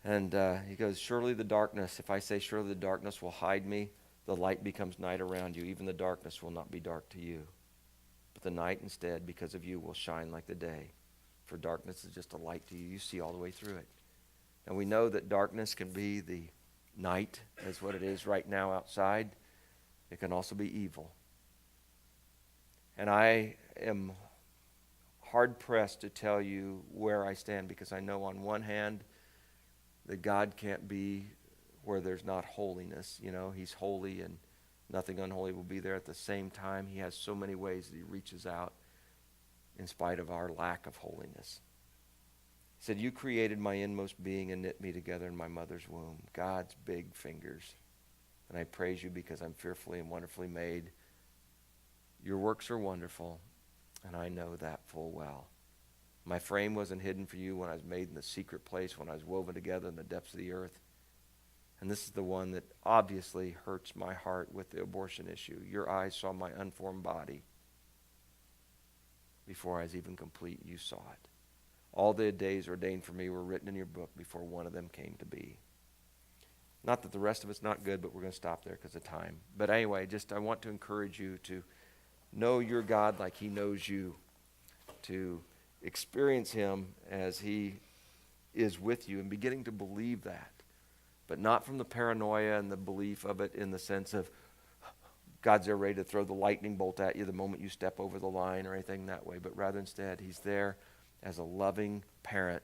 And he goes, surely the darkness, if I say surely the darkness will hide me, the light becomes night around you. Even the darkness will not be dark to you. But the night instead, because of you, will shine like the day. For darkness is just a light to you. You see all the way through it. And we know that darkness can be the night, as what it is right now outside. It can also be evil. And I am hard-pressed to tell you where I stand, because I know on one hand that God can't be where there's not holiness. He's holy and nothing unholy will be there. At the same time, he has so many ways that he reaches out in spite of our lack of holiness. He said, you created my inmost being and knit me together in my mother's womb. God's big fingers. And I praise you because I'm fearfully and wonderfully made. Your works are wonderful, and I know that full well. My frame wasn't hidden for you when I was made in the secret place, when I was woven together in the depths of the earth. And this is the one that obviously hurts my heart with the abortion issue. Your eyes saw my unformed body. before I was even complete, you saw it. All the days ordained for me were written in your book before one of them came to be. Not that the rest of it's not good, but we're going to stop there because of time. But anyway, I want to encourage you to know your God like he knows you, to experience him as he is with you and beginning to believe that, but not from the paranoia and the belief of it in the sense of God's there ready to throw the lightning bolt at you the moment you step over the line or anything that way, but rather instead he's there as a loving parent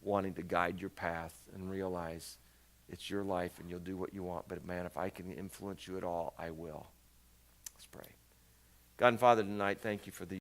wanting to guide your path and realize it's your life and you'll do what you want, but man, if I can influence you at all, I will. Let's pray. God and Father, tonight, thank you for the